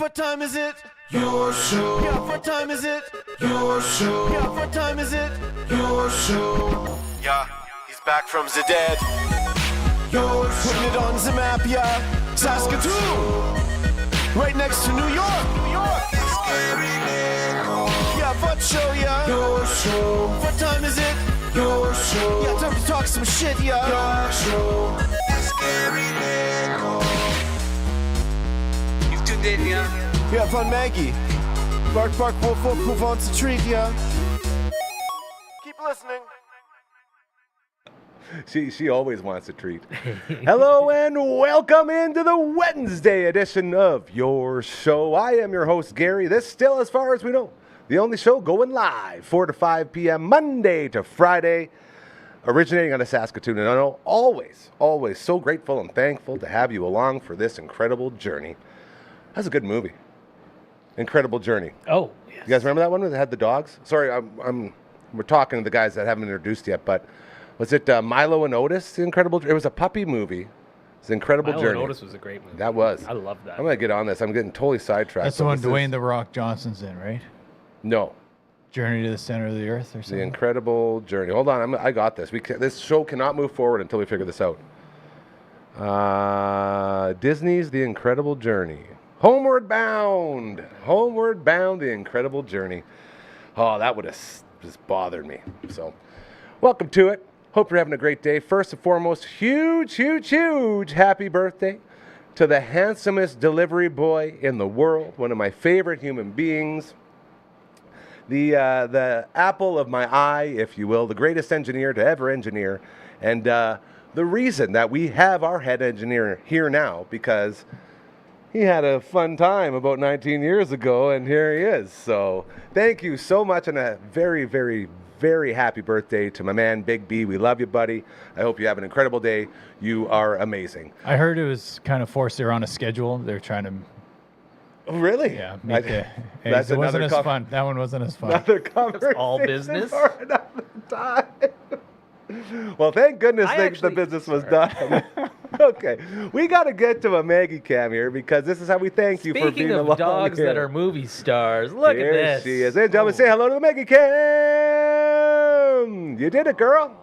What time is it? Your show. Yeah, what time is it? Your show. Yeah, what time is it? Your show. Yeah, he's back from the dead. Your show. Putting it on the map, yeah. Saskatoon. Right next to New York. New York. Yeah, what show, yeah. Your show. What time is it? Your show. Yeah, time to talk some shit, yeah. Your show. You've tuned in, yeah? Yeah, von Maggie. Bark, bark, wolf, wolf, who wants a treat, yeah? Keep listening. She always wants a treat. Hello and welcome into the Wednesday edition of Your Show. I am your host, Gary. This still, as far as we know, the only show going live 4 to 5 p.m. Monday to Friday, originating out of Saskatoon. And I know always so grateful and thankful to have you along for this incredible journey. That's a good movie. Incredible Journey. Oh, yes. You guys remember that one where they had the dogs? Sorry, we're talking to the guys that haven't introduced yet, but was it Milo and Otis? The Incredible. It was a puppy movie. It's an Incredible Journey. Milo and Otis was a great movie. That was. I love that. I'm gonna get on this. I'm getting totally sidetracked. That's the one Dwayne The Rock Johnson's in, right? No. Journey to the Center of the Earth or something. The Incredible Journey. Hold on, I got this. This show cannot move forward until we figure this out. Disney's The Incredible Journey. Homeward Bound, The Incredible Journey. Oh, that would have just bothered me. So, welcome to it. Hope you're having a great day. First and foremost, huge happy birthday to the handsomest delivery boy in the world, one of my favorite human beings, the apple of my eye, if you will, the greatest engineer to ever engineer, and the reason that we have our head engineer here now, because he had a fun time about 19 years ago, and here he is. So thank you so much, and a very, very, very happy birthday to my man, Big B. We love you, buddy. I hope you have an incredible day. You are amazing. I heard it was kind of forced. They're on a schedule. They're trying to... Oh, really? Yeah. That's it wasn't another as fun. That one wasn't as fun. Another conversation all business? for another time. Well, thank goodness the business was done. Okay, we got to get to a Maggie Cam here because this is how we thank you for being Speaking along of dogs here. that are movie stars, look Here at this. she is. Hey, gentlemen, say hello to the Maggie Cam. You did it, girl.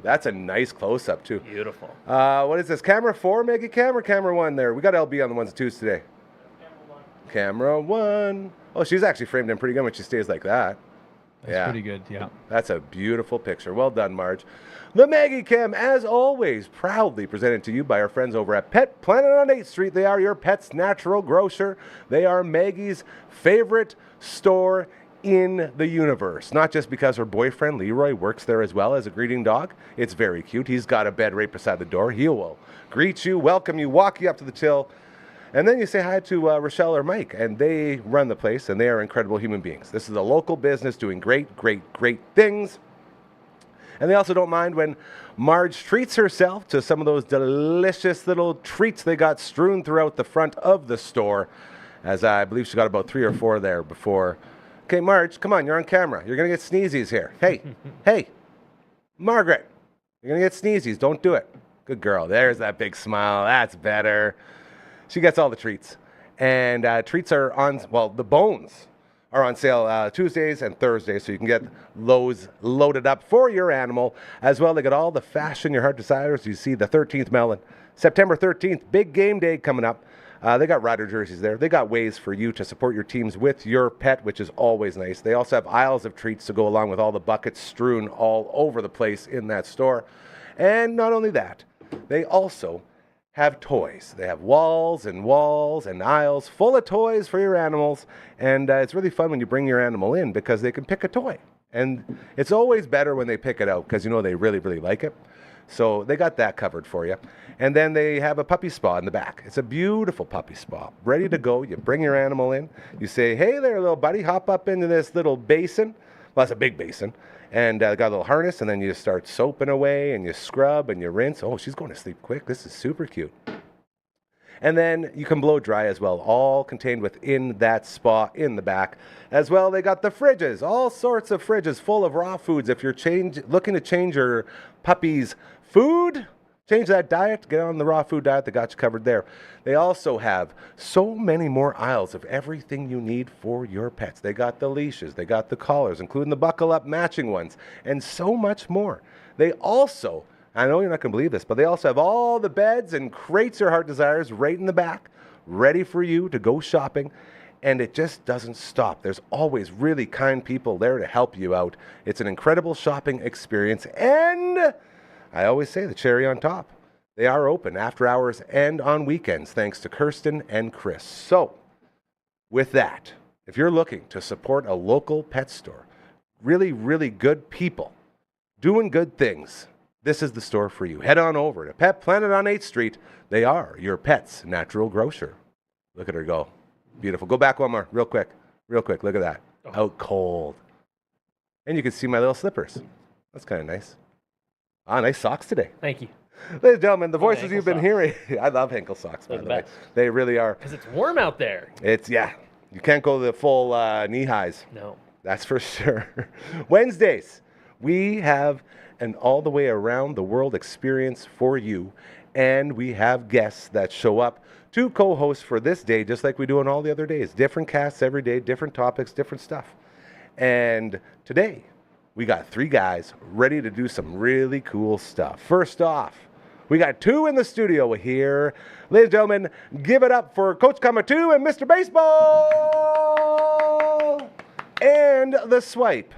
That's a nice close-up, too. Beautiful. What is this, camera 4, Maggie Cam, or camera 1 there? We got LB on the ones and twos today. Camera 1. Oh, she's actually framed in pretty good when she stays like that. That's pretty good, yeah. That's a beautiful picture. Well done, Marge. The Maggie Cam, as always, proudly presented to you by our friends over at Pet Planet on 8th Street. They are your pet's natural grocer. They are Maggie's favorite store in the universe. Not just because her boyfriend, Leroy, works there as well as a greeting dog. It's very cute. He's got a bed right beside the door. He will greet you, welcome you, walk you up to the till. And then you say hi to Rochelle or Mike, and they run the place, and they are incredible human beings. This is a local business doing great things. And they also don't mind when Marge treats herself to some of those delicious little treats they got strewn throughout the front of the store, as I believe she got about 3 or 4 there before. Okay, Marge, come on, you're on camera. You're going to get sneezies here. Hey, Margaret, you're going to get sneezies. Don't do it. Good girl. There's that big smile. That's better. She gets all the treats. And treats are on, well, the bones are on sale Tuesdays and Thursdays, so you can get those loaded up for your animal. As well, they got all the fashion your heart desires. You see the 13th melon. September 13th, big game day coming up. They got rider jerseys there. They got ways for you to support your teams with your pet, which is always nice. They also have aisles of treats to go along with all the buckets strewn all over the place in that store. And not only that, they also have toys. They have walls and aisles full of toys for your animals. And it's really fun when you bring your animal in because they can pick a toy. And it's always better when they pick it out because you know they really, really like it. So they got that covered for you. And then they have a puppy spa in the back. It's a beautiful puppy spa, ready to go. You bring your animal in. You say, hey there, little buddy, hop up into this little basin. Well, that's a big basin. And got a little harness, and then you start soaping away, and you scrub, and you rinse. Oh, she's going to sleep quick. This is super cute. And then you can blow dry as well, all contained within that spa in the back. As well, they got the fridges, all sorts of fridges full of raw foods. If you're looking to change your puppy's food, Change that diet, get on the raw food diet that got you covered there. They also have so many more aisles of everything you need for your pets. They got the leashes, they got the collars, including the buckle up matching ones, and so much more. They also, I know you're not going to believe this, but they also have all the beds and crates your heart desires right in the back, ready for you to go shopping. And it just doesn't stop. There's always really kind people there to help you out. It's an incredible shopping experience. And I always say the cherry on top. They are open after hours and on weekends, thanks to Kirsten and Chris. So, with that, if you're looking to support a local pet store, really, really good people doing good things, this is the store for you. Head on over to Pet Planet on 8th Street. They are your pet's natural grocer. Look at her go. Beautiful. Go back one more, real quick. Real quick. Look at that. Out cold. And you can see my little slippers. That's kind of nice. Ah, nice socks today. Thank you. Ladies and gentlemen, the voices ankle you've been socks. hearing. I love ankle socks, by They're the the way. best. They really are. Because it's warm out there. It's, yeah. You can't go the full knee highs. No. That's for sure. Wednesdays, we have an all the way around the world experience for you. And we have guests that show up to co-host for this day, just like we do on all the other days. Different casts every day, different topics, different stuff. And today, we got 3 guys ready to do some really cool stuff. First off, we got 2 in the studio here. Ladies and gentlemen, give it up for Coach Comma 2 and Mr. Baseball! And the swipe.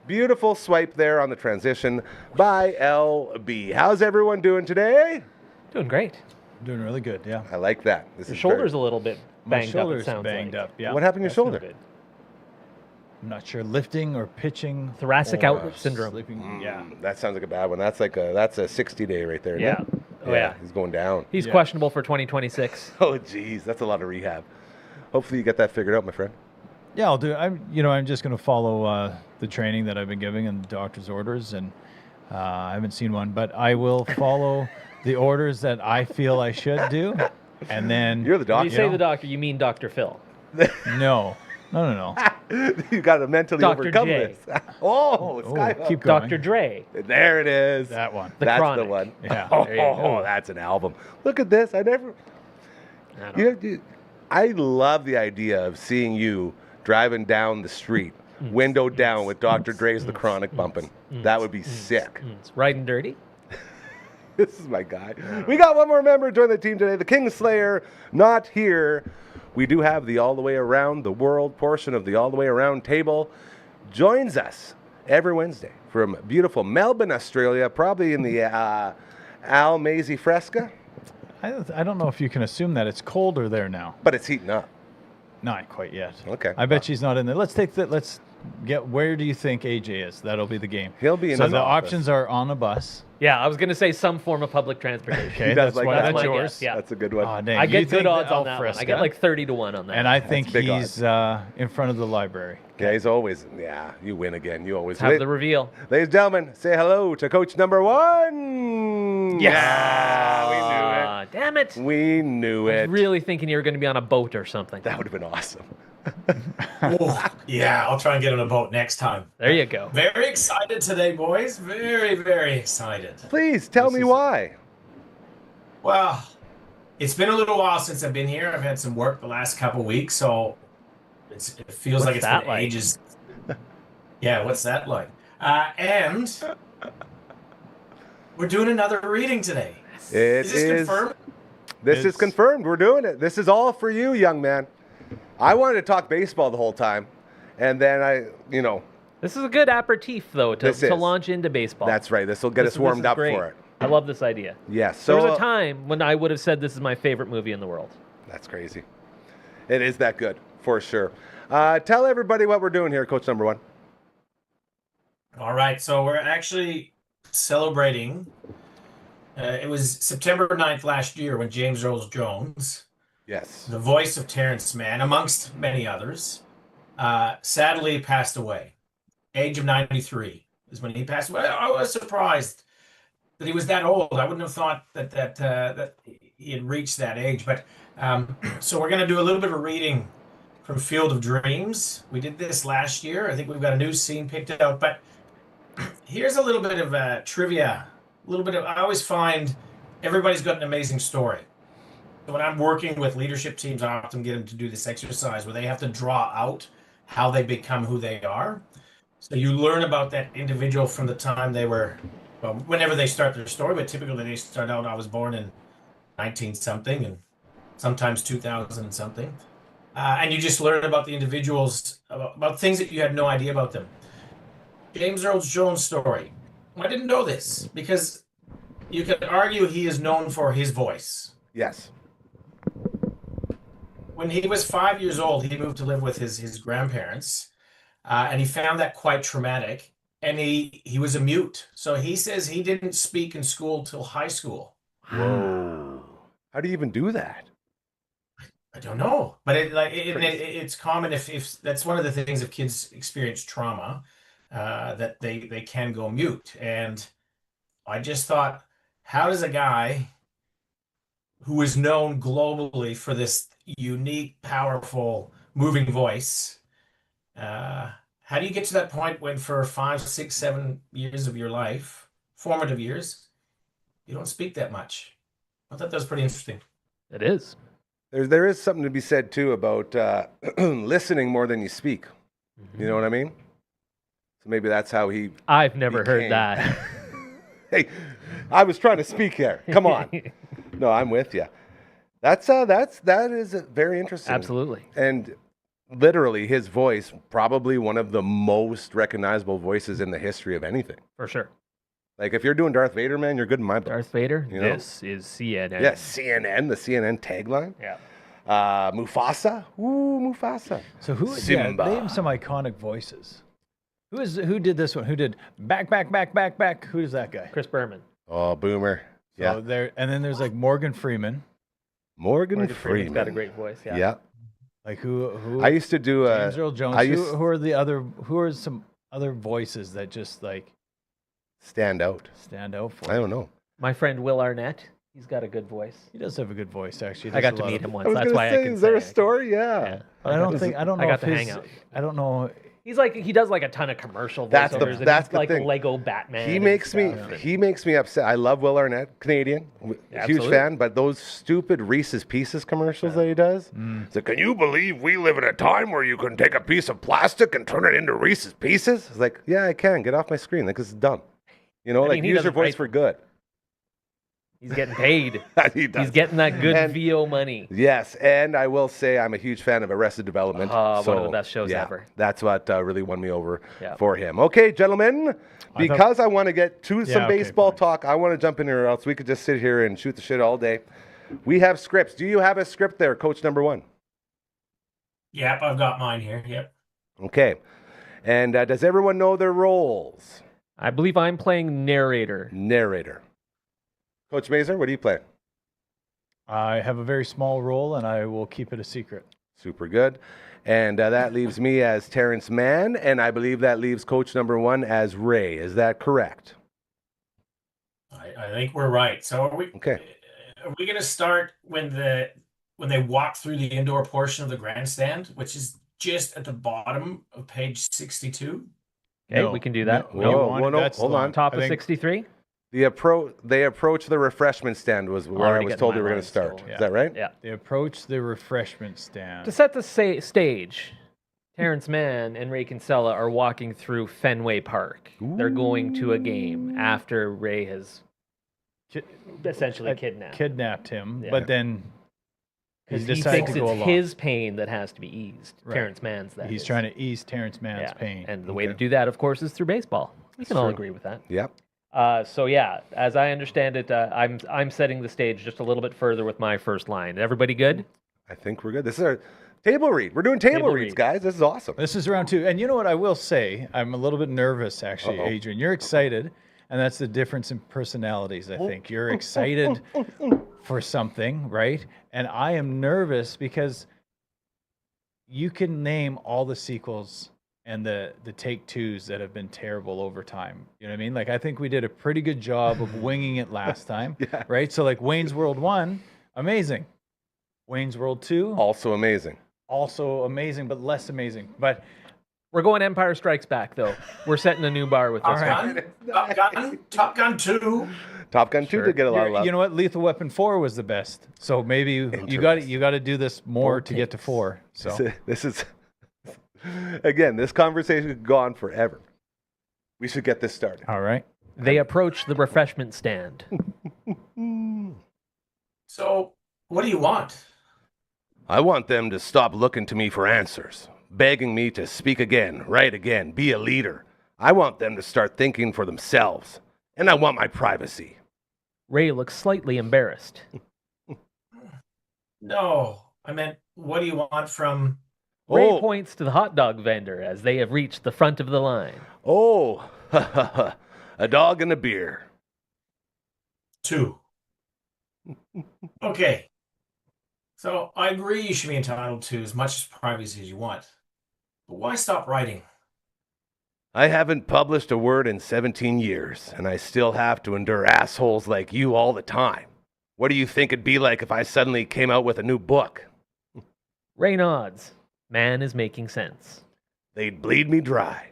Beautiful swipe there on the transition by LB. How's everyone doing today? Doing great. Doing really good, yeah. I like that. This Your is shoulder's a little bit My banged up, it shoulder's sounds banged like. up, yeah. What happened to your That's no shoulder? good. I'm not sure, lifting or pitching. Thoracic or outlet syndrome. Sleeping, yeah. That sounds like a bad one. That's a 60-day right there. isn't Yeah. it? Oh, yeah. He's going down. He's Yeah. questionable for 2026. Oh, geez, that's a lot of rehab. Hopefully you get that figured out, my friend. Yeah, I'll do it. I'm just going to follow the training that I've been giving and the doctor's orders, and I haven't seen one, but I will follow the orders that I feel I should do, and then You're the When doctor. you say the doctor, you mean Dr. Phil. No. You got to mentally Dr. overcome J. this. Oh, Oh, Sky. keep going. Dr. Dre. There it is. That one. The That's Chronic. the one. Yeah, Oh, there you go. that's an album. Look at this. I never. I don't You know, I love the idea of seeing you driving down the street, window down, with Dr. Dre's The Chronic bumping. That would be sick. It's riding dirty. This is my guy. We got one more member join the team today. The Kingslayer, not here. We do have the all the way around the world portion of the all the way around table. Joins us every Wednesday from beautiful Melbourne, Australia, probably in the Al Maisie Fresca, I don't know if you can assume that it's colder there now. but it's heating up. Not quite yet. Okay. I bet she's not in there. Let's get, where do you think AJ is? That'll be the game. He'll be in So his the office. options are on a bus. Yeah, I was going to say some form of public transportation. Okay, does that's like why that. that's That's my yours. guess, yeah. That's a good one. Aw, dang. I You get think good odds the on that one. I Alfresca. get like 30 to 1 on that. And I think big he's in front of the library. Yeah, he's always, yeah, you win again. You always have win. the reveal. Ladies and gentlemen, say hello to coach number 1. Yeah, Damn it. we knew I it. was really thinking you were going to be on a boat or something. That would have been awesome. Oh, yeah, I'll try and get on a boat next time. There you go. Very excited today, boys. Very, very excited. Please tell me why. Well, it's been a little while since I've been here. I've had some work the last couple weeks, so it feels What's like it's that been like? ages. Yeah, what's that like? And we're doing another reading today. It Is this confirmed? This is It's- confirmed. We're doing it. This is all for you, young man. I wanted to talk baseball the whole time, and then This is a good aperitif, though, to This is. launch into baseball. that's right. This will get us This warmed is up great. for it. I love this idea. Yes. There So was a time when I would have said this is my favorite movie in the world. that's crazy. It is that good for sure. Tell everybody what we're doing here, Coach number 1. All right, so we're actually celebrating. It was September 9th last year when James Earl Jones, Yes. the voice of Terrence Mann, amongst many others, sadly passed away. Age of 93 is when he passed away. I was surprised that he was that old. I wouldn't have thought that he had reached that age. But so we're going to do a little bit of a reading from Field of Dreams. We did this last year. I think we've got a new scene picked out. But here's a little bit of trivia. A little bit of, I always find everybody's got an amazing story. So when I'm working with leadership teams, I often get them to do this exercise where they have to draw out how they become who they are. So you learn about that individual from the time they were, well, whenever they start their story, but typically they start out, I was born in 19 something and sometimes 2000 and something. And you just learn about the individuals, about things that you had no idea about them. James Earl Jones' story. I didn't know this because you could argue he is known for his voice. Yes. When he was 5 years old, he moved to live with his grandparents, and he found that quite traumatic. And he was a mute, so he says he didn't speak in school till high school. Whoa. How do you even do that? I don't know, but it's common if that's one of the things if kids experience trauma, that they can go mute. And I just thought, how does a guy who is known globally for this unique, powerful, moving voice, how do you get to that point when for 5, 6, 7 years of your life, formative years, you don't speak that much? I thought that was pretty interesting. It is. There is something to be said too about listening more than you speak. You know what I mean? So maybe that's how he. I've never became. heard that. Hey, I was trying to speak here. Come on. No, I'm with you. That is very interesting. Absolutely. And literally, his voice probably one of the most recognizable voices in the history of anything. For sure. Like if you're doing Darth Vader, man, you're good in my book. Darth Vader, You know? this is CNN. Yes, CNN, the CNN tagline. Yeah. Mufasa. Ooh, Mufasa. So who? Simba. Yeah, name some iconic voices. Who did this one? Who did back? Who is that guy? Chris Berman. Oh, Boomer. So Yeah. there, and then there's like Morgan Freeman. Morgan Freeman's Freeman. got a great voice. Yeah. Yeah. Like who? I used to do James Earl Jones. I Who, used who are the other? Who are some other voices that just like stand out. stand out for? I you? don't know. My friend Will Arnett. He's got a good voice. He does have a good voice, actually. He I does got a to lot meet of- him once. I was That's gonna why say, I can is there a say. story? Yeah. Yeah. But I don't know. I got if to his, hang out. I don't know. He does like a ton of commercial That's the- voiceovers. that's He's the like thing. Lego Batman. He and makes me stuff. he makes me upset. I love Will Arnett, Canadian, huge Absolutely. fan. But those stupid Reese's Pieces commercials that he does. It's like, can you believe we live in a time where you can take a piece of plastic and turn it into Reese's Pieces? It's like, yeah, I can. Get off my screen. Like, this is dumb. You know, I like mean, he use your doesn't voice write- for good. He's getting paid. He does. He's getting that good And- VO money. Yes, and I will say I'm a huge fan of Arrested Development. One of the so, best shows yeah, ever. That's what really won me over Yeah. for him. Okay, gentlemen, because I want to get to some okay, baseball fine. talk, I want to jump in here, or else we could just sit here and shoot the shit all day. We have scripts. Do you have a script there, Coach number 1? Yep, I've got mine here. Yep. Okay. And does everyone know their roles? I believe I'm playing narrator. Narrator. Coach Mazer, what do you play? I have a very small role, and I will keep it a secret. Super good. And that leaves me as Terrence Mann, and I believe that leaves Coach number 1 as Ray. Is that correct? I think we're right. So are we Okay. Are we gonna start when they walk through the indoor portion of the grandstand, which is just at the bottom of page 62? Okay, No. we can do that. No, No, you no, wanted- no, that's hold the- on. Top I of think- 63? They approach the refreshment stand was where Already I was getting told my we were going line to start. stolen. Is that right? Yeah. They approach the refreshment stand. To set the stage, Terrence Mann and Ray Kinsella are walking through Fenway Park. They're going to a game after Ray has Ki- essentially uh, kidnapped. kidnapped him, Yeah. but then he Because he decided thinks to go it's along. his pain that has to be eased. Right. Terrence Mann's that He's is. trying to ease Terrence Mann's Yeah. pain. And the way to Okay. do that, of course, is through baseball. We can all true. agree with that. Yep. So yeah, as I understand it, I'm setting the stage just a little bit further with my first line. Everybody good? I think we're good. This is our table read. We're doing table Table reads, read. guys. This is awesome. This is round 2. And you know what I will say? I'm a little bit nervous, actually, Uh-oh. Adrian. You're excited, and that's the difference in personalities, I think. You're excited for something, right? And I am nervous because you can name all the sequels and the take twos that have been terrible over time. You know what I mean? Like, I think we did a pretty good job of winging it last time, Yeah. right? So, like, Wayne's World 1, amazing. Wayne's World 2, Also amazing. also amazing, but less amazing. But We're going Empire Strikes Back, though. We're setting a new bar with this All right. one. Top Gun 2. Top Gun 2 Sure. did get a lot of love. You know what? Lethal Weapon 4 was the best. So maybe you got to do this more to get to 4. So This is again, this conversation could go on forever. We should get this started. all right. They approach the refreshment stand. So, what do you want? I want them to stop looking to me for answers, begging me to speak again, write again, be a leader. I want them to start thinking for themselves, and I want my privacy. Ray looks slightly embarrassed. No, I meant, what do you want from... Ray Oh. points to the hot dog vendor as they have reached the front of the line. Oh, a dog and a beer. 2. Okay. So, I agree you should be entitled to as much privacy as you want. But why stop writing? I haven't published a word in 17 years, and I still have to endure assholes like you all the time. What do you think it'd be like if I suddenly came out with a new book? Ray nods. Man is making sense. They'd bleed me dry.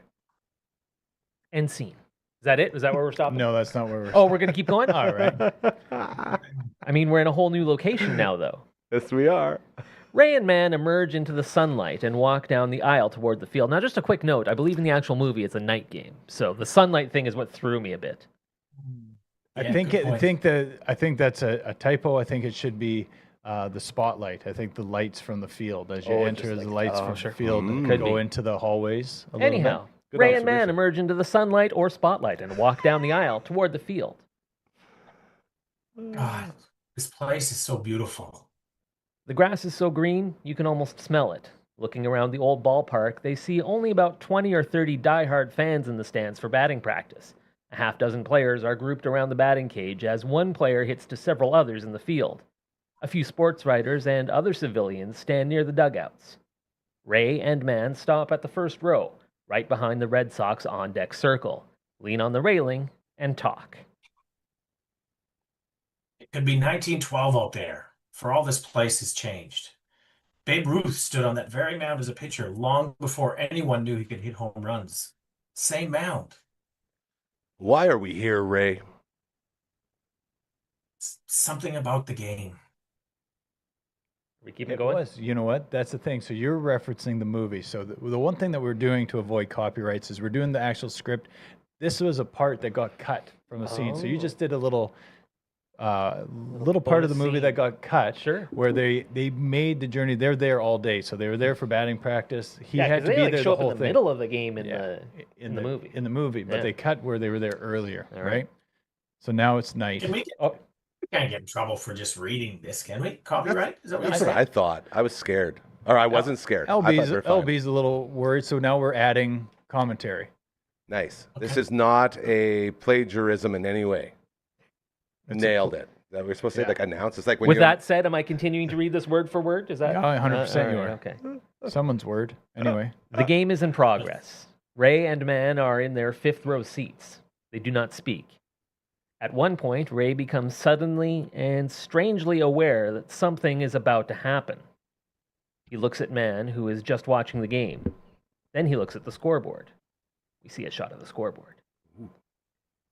End scene. Is that it? Is that where we're stopping? No, that's not where we're. Oh, we're going to keep going? All right. I mean, we're in a whole new location now, though. Yes, we are. Ray and Man emerge into the sunlight and walk down the aisle toward the field. Now, just a quick note. I believe in the actual movie, it's a night game. So the sunlight thing is what threw me a bit. I Yeah, think good point. I think that's a typo. I think it should be the spotlight. I think the lights from the field as you Oh, enter just the like- lights oh, from sure. the field Could go be. into the hallways. A little Anyhow, bit. Good Ray and Man observation. emerge into the sunlight or spotlight and walk down the aisle toward the field. God, this place is so beautiful. The grass is so green, you can almost smell it. Looking around the old ballpark, they see only about 20 or 30 die-hard fans in the stands for batting practice. A half dozen players are grouped around the batting cage as one player hits to several others in the field. A few sports writers and other civilians stand near the dugouts. Ray and Man stop at the first row, right behind the Red Sox on-deck circle, lean on the railing, and talk. It could be 1912 out there, for all this place has changed. Babe Ruth stood on that very mound as a pitcher long before anyone knew he could hit home runs. Same mound. Why are we here, Ray? Something about the game. We keep It it going? was. You know what? That's the thing. So you're referencing the movie. So the one thing that we're doing to avoid copyrights is we're doing the actual script. This was a part that got cut from a scene. So you Oh. just did a little part of the bonus movie scene. that got cut. Sure. Where they made the journey. They're there all day. So they were there for batting practice. He Yeah, had 'cause to they be there show the up whole in the thing. middle of the game in Yeah, the movie. In the movie, but Yeah. they cut where they were there earlier, All right. right? So now it's night. Can we can't get in trouble for just reading this, can we? Copyright? Is that what That's you what said? I thought. I was scared. Or I wasn't scared. I thought LB's they were fine. LB's a little worried. So now we're adding commentary. Nice. This Okay. is not a plagiarism in any way. It's a Nailed it. That we're supposed to say, Yeah. like, announce. It's like when With you're that said, am I continuing to read this word for word? Is that Yeah, 100% you alright, are. Okay. Someone's word. Anyway, The game is in progress. Ray and Man are in their fifth row seats. They do not speak. At one point, Ray becomes suddenly and strangely aware that something is about to happen. He looks at Man, who is just watching the game. Then he looks at the scoreboard. We see a shot of the scoreboard.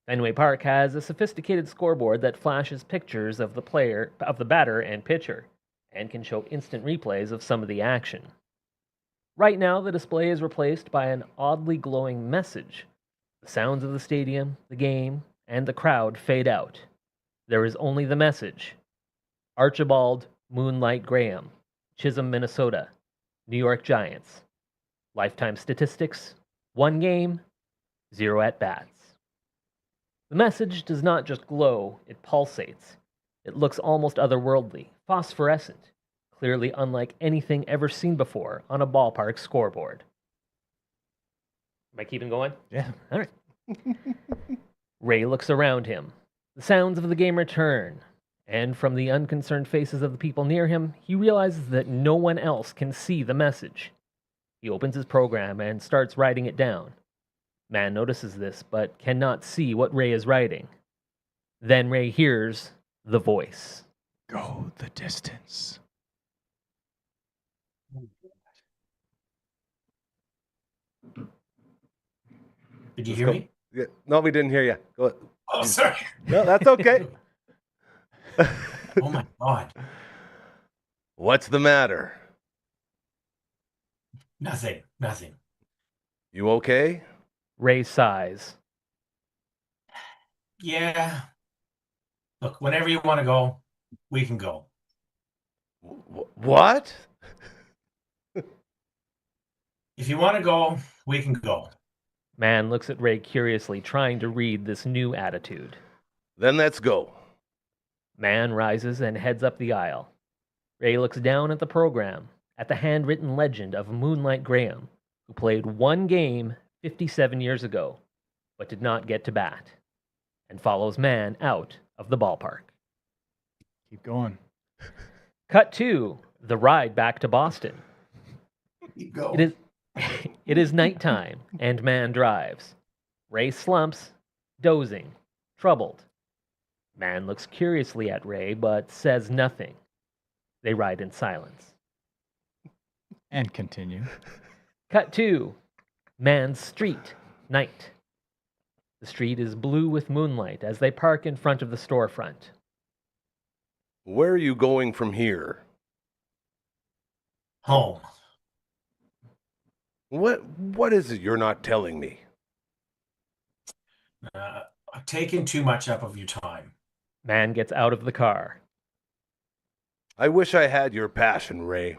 Fenway Park has a sophisticated scoreboard that flashes pictures of the batter and pitcher, and can show instant replays of some of the action. Right now, the display is replaced by an oddly glowing message. The sounds of the stadium, the game, and the crowd fade out. There is only the message. Archibald Moonlight Graham, Chisholm, Minnesota, New York Giants. Lifetime statistics, 1 game, 0 at-bats. The message does not just glow, it pulsates. It looks almost otherworldly, phosphorescent, clearly unlike anything ever seen before on a ballpark scoreboard. Am I keeping going? yeah. All right. Ray looks around him. The sounds of the game return, and from the unconcerned faces of the people near him, he realizes that no one else can see the message. He opens his program and starts writing it down. Man notices this, but cannot see what Ray is writing. Then Ray hears the voice. Go the distance. Did you hear me? Yeah. No, we didn't hear you. Go. Oh, sorry. No, that's okay. Oh my God. What's the matter? Nothing. You okay? Ray sighs. Yeah. Look, whenever you want to go, we can go. What? If you want to go, we can go. Man looks at Ray curiously, trying to read this new attitude. Then let's go. Man rises and heads up the aisle. Ray looks down at the program, at the handwritten legend of Moonlight Graham, who played one game 57 years ago, but did not get to bat, and follows Man out of the ballpark. Keep going. Cut 2, the ride back to Boston. You go. It is nighttime, and Man drives. Ray slumps, dozing, troubled. Man looks curiously at Ray, but says nothing. They ride in silence. And continue. Cut 2, Man's street, night. The street is blue with moonlight as they park in front of the storefront. Where are you going from here? Home. What is it you're not telling me? I've taken too much up of your time. Man gets out of the car. I wish I had your passion, Ray.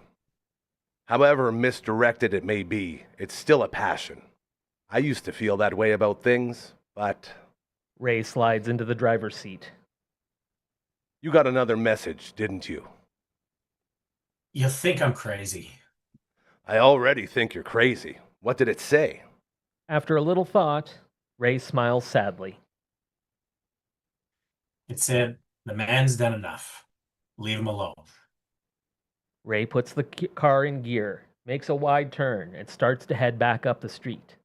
However misdirected it may be, it's still a passion. I used to feel that way about things, but Ray slides into the driver's seat. you got another message, didn't you? You think I'm crazy. I already think you're crazy. What did it say? After a little thought, Ray smiles sadly. It said, the man's done enough. Leave him alone. Ray puts the car in gear, makes a wide turn, and starts to head back up the street.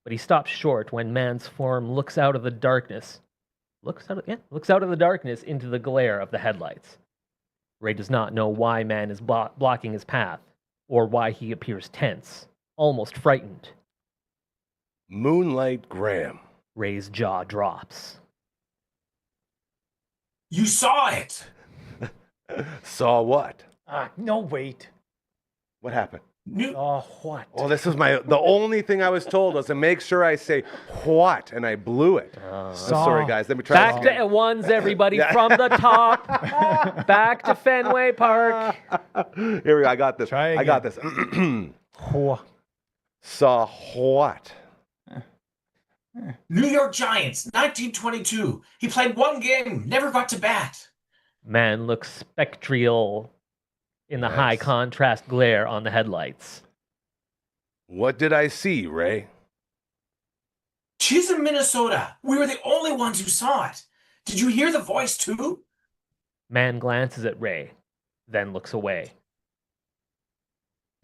But he stops short when Man's form looks out of the darkness. Looks out of the darkness into the glare of the headlights. Ray does not know why Man is blocking his path, or why he appears tense, almost frightened. Moonlight Graham. Ray's jaw drops. You saw it! Saw what? No, wait. What happened? Oh, what? Oh, this is the only thing I was told was to make sure I say what, and I blew it. I'm sorry, guys. Let me try Back this to again. ones, everybody, from the top. Back to Fenway Park. Here we go. I got this. Try I got again. this. Saw what? New York Giants, 1922. He played one game, never got to bat. Man looks spectral in the high Nice. contrast glare on the headlights. What did I see, Ray? She's in Minnesota. We were the only ones who saw it. Did you hear the voice too? Man glances at Ray, then looks away.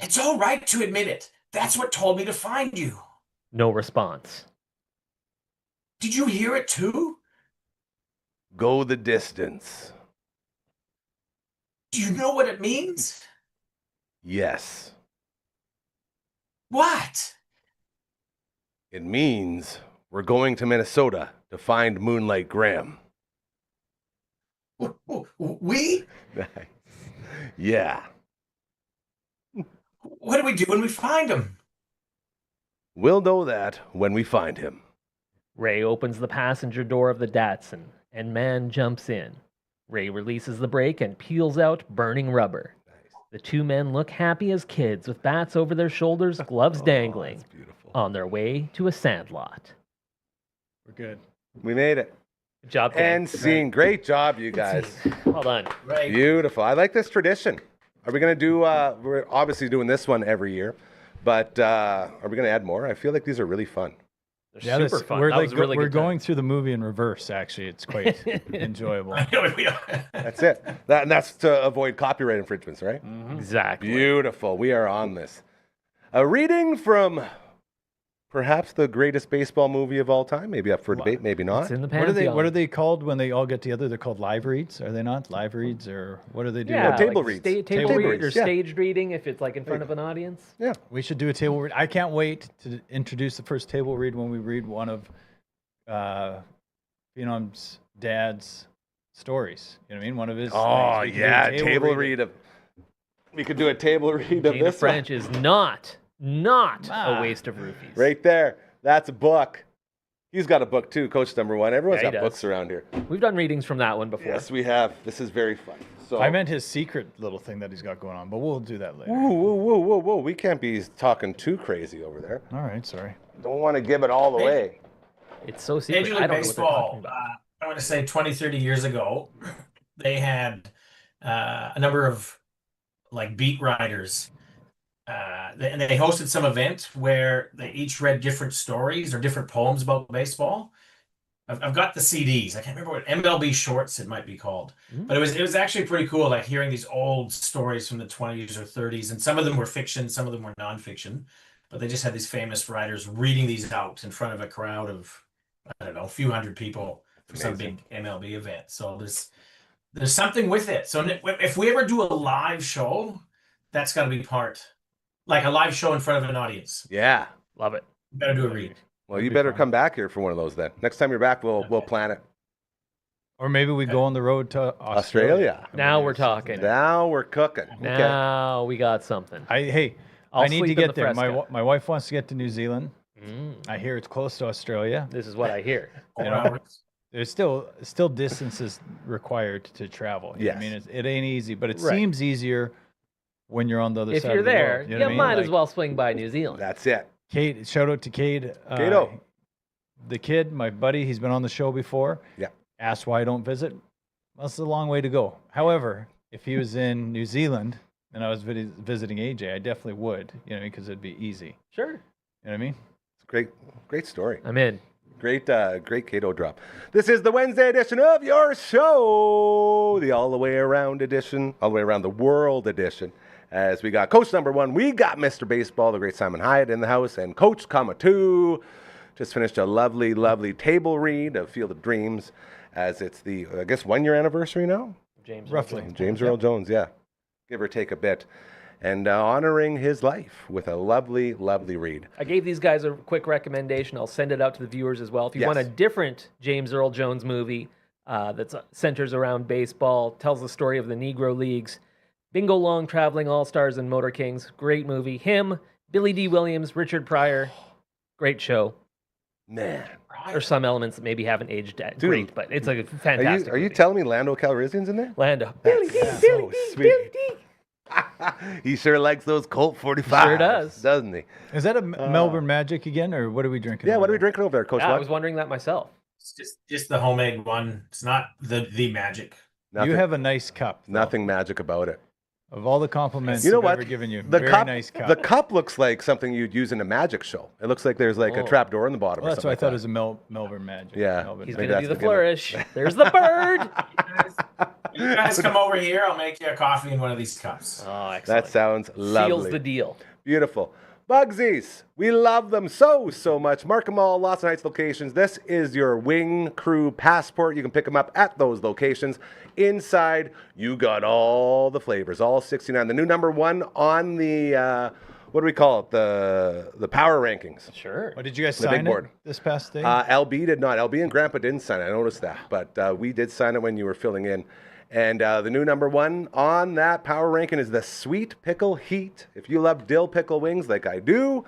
It's all right to admit it. That's what told me to find you. No response. Did you hear it too? Go the distance. Do you know what it means? Yes. What? It means we're going to Minnesota to find Moonlight Graham. We? Nice. Yeah. What do we do when we find him? We'll know that when we find him. Ray opens the passenger door of the Datsun, and Man jumps in. Ray releases the brake and peels out burning rubber. The two men look happy as kids with bats over their shoulders, gloves dangling, That's beautiful. on their way to a sandlot. We're good. We made it. Good job, gang. And scene. Great job, you guys. Well done. Right. Beautiful. I like this tradition. Are we going to do, we're obviously doing this one every year, but are we going to add more? I feel like these are really fun. They're super fun. We're, That like, was a really we're good time. going through the movie in reverse, actually. It's quite enjoyable. I know we are. That's it. That's to avoid copyright infringements, right? Exactly. Beautiful. We are on this. A reading from perhaps the greatest baseball movie of all time. Maybe up for debate, maybe not. It's in the What are pantheon. they called when they all get together? They're called live reads, are they not? Live reads, or what do they do? Yeah, table like reads. Table Table read or reads, yeah. staged reading if it's like in front of an audience. Yeah. We should do a table read. I can't wait to introduce the first table read when we read one of Phenom's dad's stories. You know what I mean? One of his. Oh, things. We could do a yeah, table read of. We could do a table read of Gina this French one. is not a waste of roofies. Right there. That's a book. He's got a book too, Coach Number One. Everyone's Yeah, he got does. books around here. We've done readings from that one before. Yes, we have. This is very fun. So I meant his secret little thing that he's got going on, but we'll do that later. Whoa, whoa, whoa, whoa, whoa. We can't be talking too crazy over there. All right, sorry. Don't want to give it all away. It's so secret. Major I League don't know what they're talking Baseball, about. I want to say 20, 30 years ago, they had a number of like beat writers. And they hosted some event where they each read different stories or different poems about baseball. I've got the CDs. I can't remember what MLB Shorts it might be called, but it was actually pretty cool. Like hearing these old stories from the 20s or 30s, and some of them were fiction, some of them were nonfiction, but they just had these famous writers reading these out in front of a crowd of, I don't know, a few hundred people for some big MLB event. So there's something with it. So if we ever do a live show, that's got to be part, like a live show in front of an audience. Yeah. Love it. You better do a read. Well, you better come back here for one of those then. Next time you're back, we'll plan it. Or maybe we go on the road to Australia. Now we're talking. Now we're cooking. Okay. Now we got something. I I'll need to sleep in get the there. Fresca. My wife wants to get to New Zealand. Mm, I hear it's close to Australia. this is what I hear. 4 You know, hours. There's still distances required to travel. You know what I Yes. mean, it ain't easy, but it Right. seems easier when you're on the other If side you're of the there, world. you, know what I mean? might as Like, well swing by New Zealand. That's it. Cade, shout out to Cade. Cato. The kid, my buddy, he's been on the show before. Yeah. Asked why I don't visit. Well, it's a long way to go. However, if he was in New Zealand and I was visiting AJ, I definitely would, because it'd be easy. Sure. You know what I mean? It's a great story. I'm in. Great Cato drop. This is the Wednesday edition of your show, the all the way around edition, all the way around the world edition. As we got Coach Number One, we got Mr. Baseball, the great Simon Hyatt in the house, and Coach Two just finished a lovely, lovely table read of Field of Dreams, as it's the, I guess, 1 year anniversary now? James. Roughly. James Earl Jones, yeah. Give or take a bit. And honoring his life with a lovely, lovely read. I gave these guys a quick recommendation. I'll send it out to the viewers as well. If you Yes. want a different James Earl Jones movie that centers around baseball, tells the story of the Negro Leagues, Bingo Long, Traveling All-Stars, and Motor Kings. Great movie. Him, Billy D. Williams, Richard Pryor. Great show. Man. There's some elements that maybe haven't aged Dude, great, but it's a fantastic Are you movie. telling me Lando Calrissian's in there? Lando. Billy D, That's Billy so D, sweet. Billy D. He sure likes those Colt 45s. Sure does. Doesn't he? Is that a Melbourne Magic again, or what are we drinking? Yeah, over what are we there? drinking over there, Coach? Yeah, I Luck? was wondering that myself. It's just the homemade one. It's not the magic. Nothing, You have a nice cup. though. nothing magic about it. Of all the compliments You know I've what? ever given you, The very cup, nice cup. the cup looks like something you'd use in a magic show. It looks like there's like a Oh. trap door in the bottom. Well, or that's what I something thought it like was a Melbourne Magic. Yeah. Melbourne He's Maybe going to do that's the the gimmick. flourish. There's the bird. You guys come over here. I'll make you a coffee in one of these cups. Oh, that. excellent. That sounds lovely. Seals the deal. Beautiful. Bugsies, we love them so much. Mark them all, Lawson Heights locations. This is your Wing Crew passport. You can pick them up at those locations. Inside, you got all the flavors, all 69. The new number one on the, what do we call it? The power rankings. Sure. What did you guys The big sign board. it this past day? LB did not. LB and Grandpa didn't sign it. I noticed that. But we did sign it when you were filling in. And the new number one on that power ranking is the Sweet Pickle Heat. If you love dill pickle wings like I do,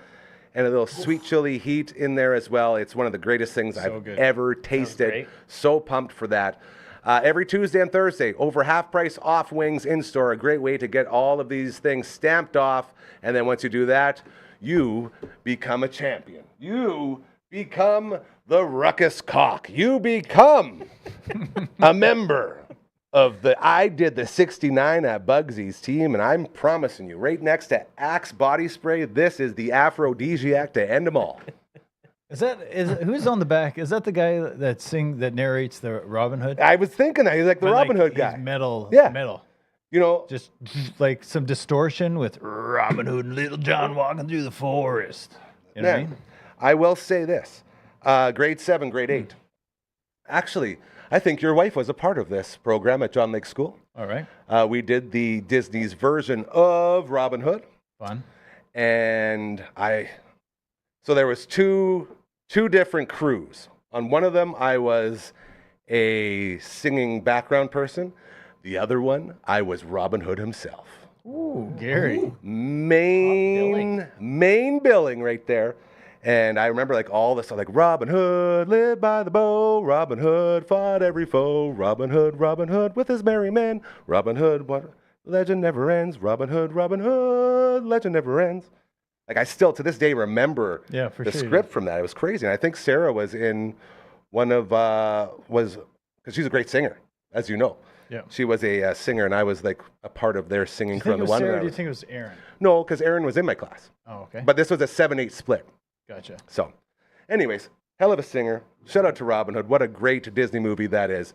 and a little sweet chili heat in there as well, it's one of the greatest things I've good. ever tasted. great. So pumped for that. Every Tuesday and Thursday, over half price off wings in store. A great way to get all of these things stamped off. And then once you do that, you become a champion. You become the Ruckus Cock. You become a member of I did the 69 at Bugsy's team, and I'm promising you, right next to Axe Body Spray, this is the aphrodisiac to end them all. Who's on the back? Is that the guy that narrates the Robin Hood? I was thinking that he's like the But, Robin Hood he's guy. Metal. Yeah. Metal. You know, Just like some distortion with Robin Hood and Little John walking through the forest. You know what I man, mean? I will say this. Grade 7, grade 8. Actually, I think your wife was a part of this program at John Lake School. All right. We did the Disney's version of Robin Hood. Fun. And so there was two different crews. On one of them, I was a singing background person. The other one, I was Robin Hood himself. Ooh, Gary. Main billing right there. And I remember like all this, like Robin Hood lived by the bow. Robin Hood fought every foe. Robin Hood with his merry men. Robin Hood, what legend never ends. Robin Hood, legend never ends. Like I still to this day remember Yeah, for the sure. script from that. It was crazy. And I think Sarah was in one of because she's a great singer, as you know. Yeah. She was a singer, and I was like a part of their singing Do you think from it the was one. Sarah? and Or I do you was- think it was Aaron? No, because Aaron was in my class. Oh, okay. But this was a 7-8 split. Gotcha. So, anyways, hell of a singer. Shout out to Robin Hood. What a great Disney movie that is.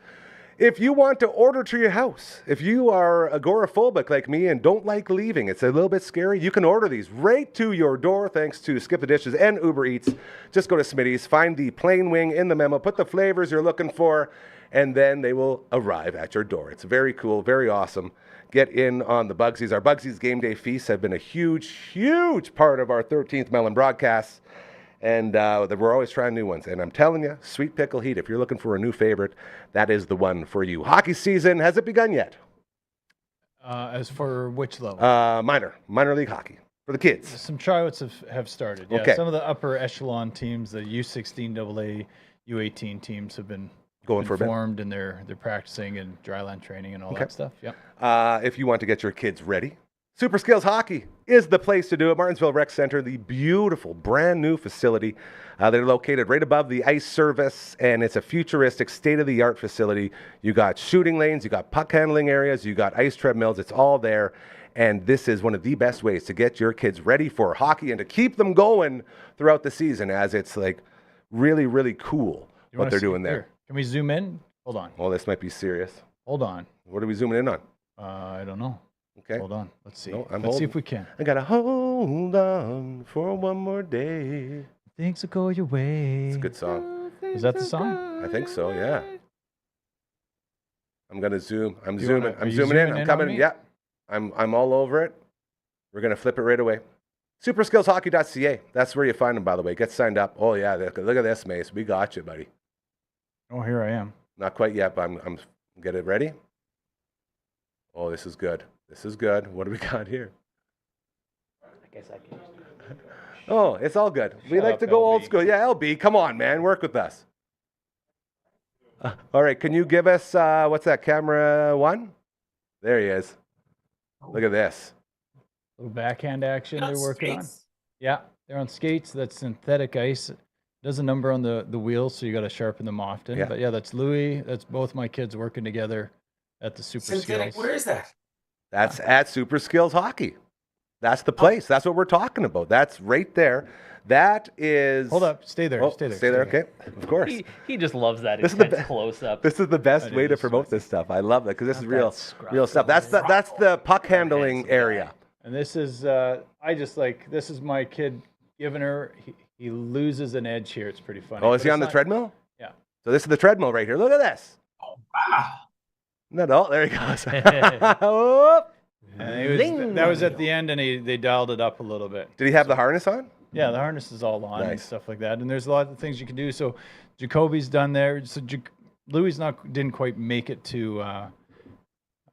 If you want to order to your house, if you are agoraphobic like me and don't like leaving, it's a little bit scary, you can order these right to your door thanks to Skip the Dishes and Uber Eats. Just go to Smitty's, find the plain wing in the memo, put the flavors you're looking for, and then they will arrive at your door. It's very cool, very awesome. Get in on the Bugsies. Our Bugsies Game Day feasts have been a huge part of our 13th Melon broadcasts. And we're always trying new ones. And I'm telling you, Sweet Pickle Heat, if you're looking for a new favorite, that is the one for you. Hockey season, has it begun yet? As for which level? Minor league hockey for the kids. Some tryouts have started. Yeah, Okay. some of the upper echelon teams, the U16 AA, U18 teams have been Going for a bit. formed, and they're practicing and dryland training and all that stuff. Yep. If you want to get your kids ready, Super Skills Hockey is the place to do it. Martinsville Rec Center, the beautiful brand new facility. They're located right above the ice service, and it's a futuristic, state-of-the-art facility. You got shooting lanes, you got puck handling areas, you got ice treadmills. It's all there, and this is one of the best ways to get your kids ready for hockey and to keep them going throughout the season, as it's like really cool You what wanna they're see- doing there. here, Can we zoom in? Hold on. Well, this might be serious. Hold on. What are we zooming in on? I don't know. Okay. Hold on. Let's see. No, I'm Let's see holding. if we can. I gotta hold on for one more day. Things will go your way. It's a good song. Is that the song? I think so, yeah. I'm gonna zoom. I'm You zooming. wanna- are I'm you zooming in. zooming I'm in on coming. me? Yeah. I'm all over it. We're gonna flip it right away. Superskillshockey.ca. That's where you find them, by the way. Get signed up. Oh yeah, look at this, Mace. We got you, buddy. Oh, here I am. Not quite yet, but I'm get it ready. Oh, this is good. This is good. What do we got here? I guess I can. Oh, it's all good. We Shut like up, to go old LB. school. Yeah, LB, come on, man. Work with us. All right, can you give us, what's that, camera one? There he is. Look at this. Little backhand action they're working on. Skates. Yeah, they're on skates. That's synthetic ice. There's a number on the wheels, so you got to sharpen them often. Yeah. But yeah, that's Louis. That's both my kids working together at the Super Synthetic, Skills. where is that? That's at Super Skills Hockey. That's the place. That's what we're talking about. That's right there. That is. Hold up, stay there, Oh, stay there. Stay there. Okay. Of course. He just loves that This is the intense be- close up. This is the best That way to is promote this stuff. I love that because this is Not real, that scruff real stuff. That's the puck handling area. And this is I just like this is my kid giving her. He loses an edge here. It's pretty funny. Oh, is but he it's on the not- treadmill? Yeah. So this is the treadmill right here. Look at this. Wow. No, there he goes. Oh. And that was at the end, and they dialed it up a little bit. Did he have the harness on? Yeah, the harness is all on and Nice. stuff like that. And there's a lot of things you can do. So Jacoby's done there. So Louis didn't quite make it to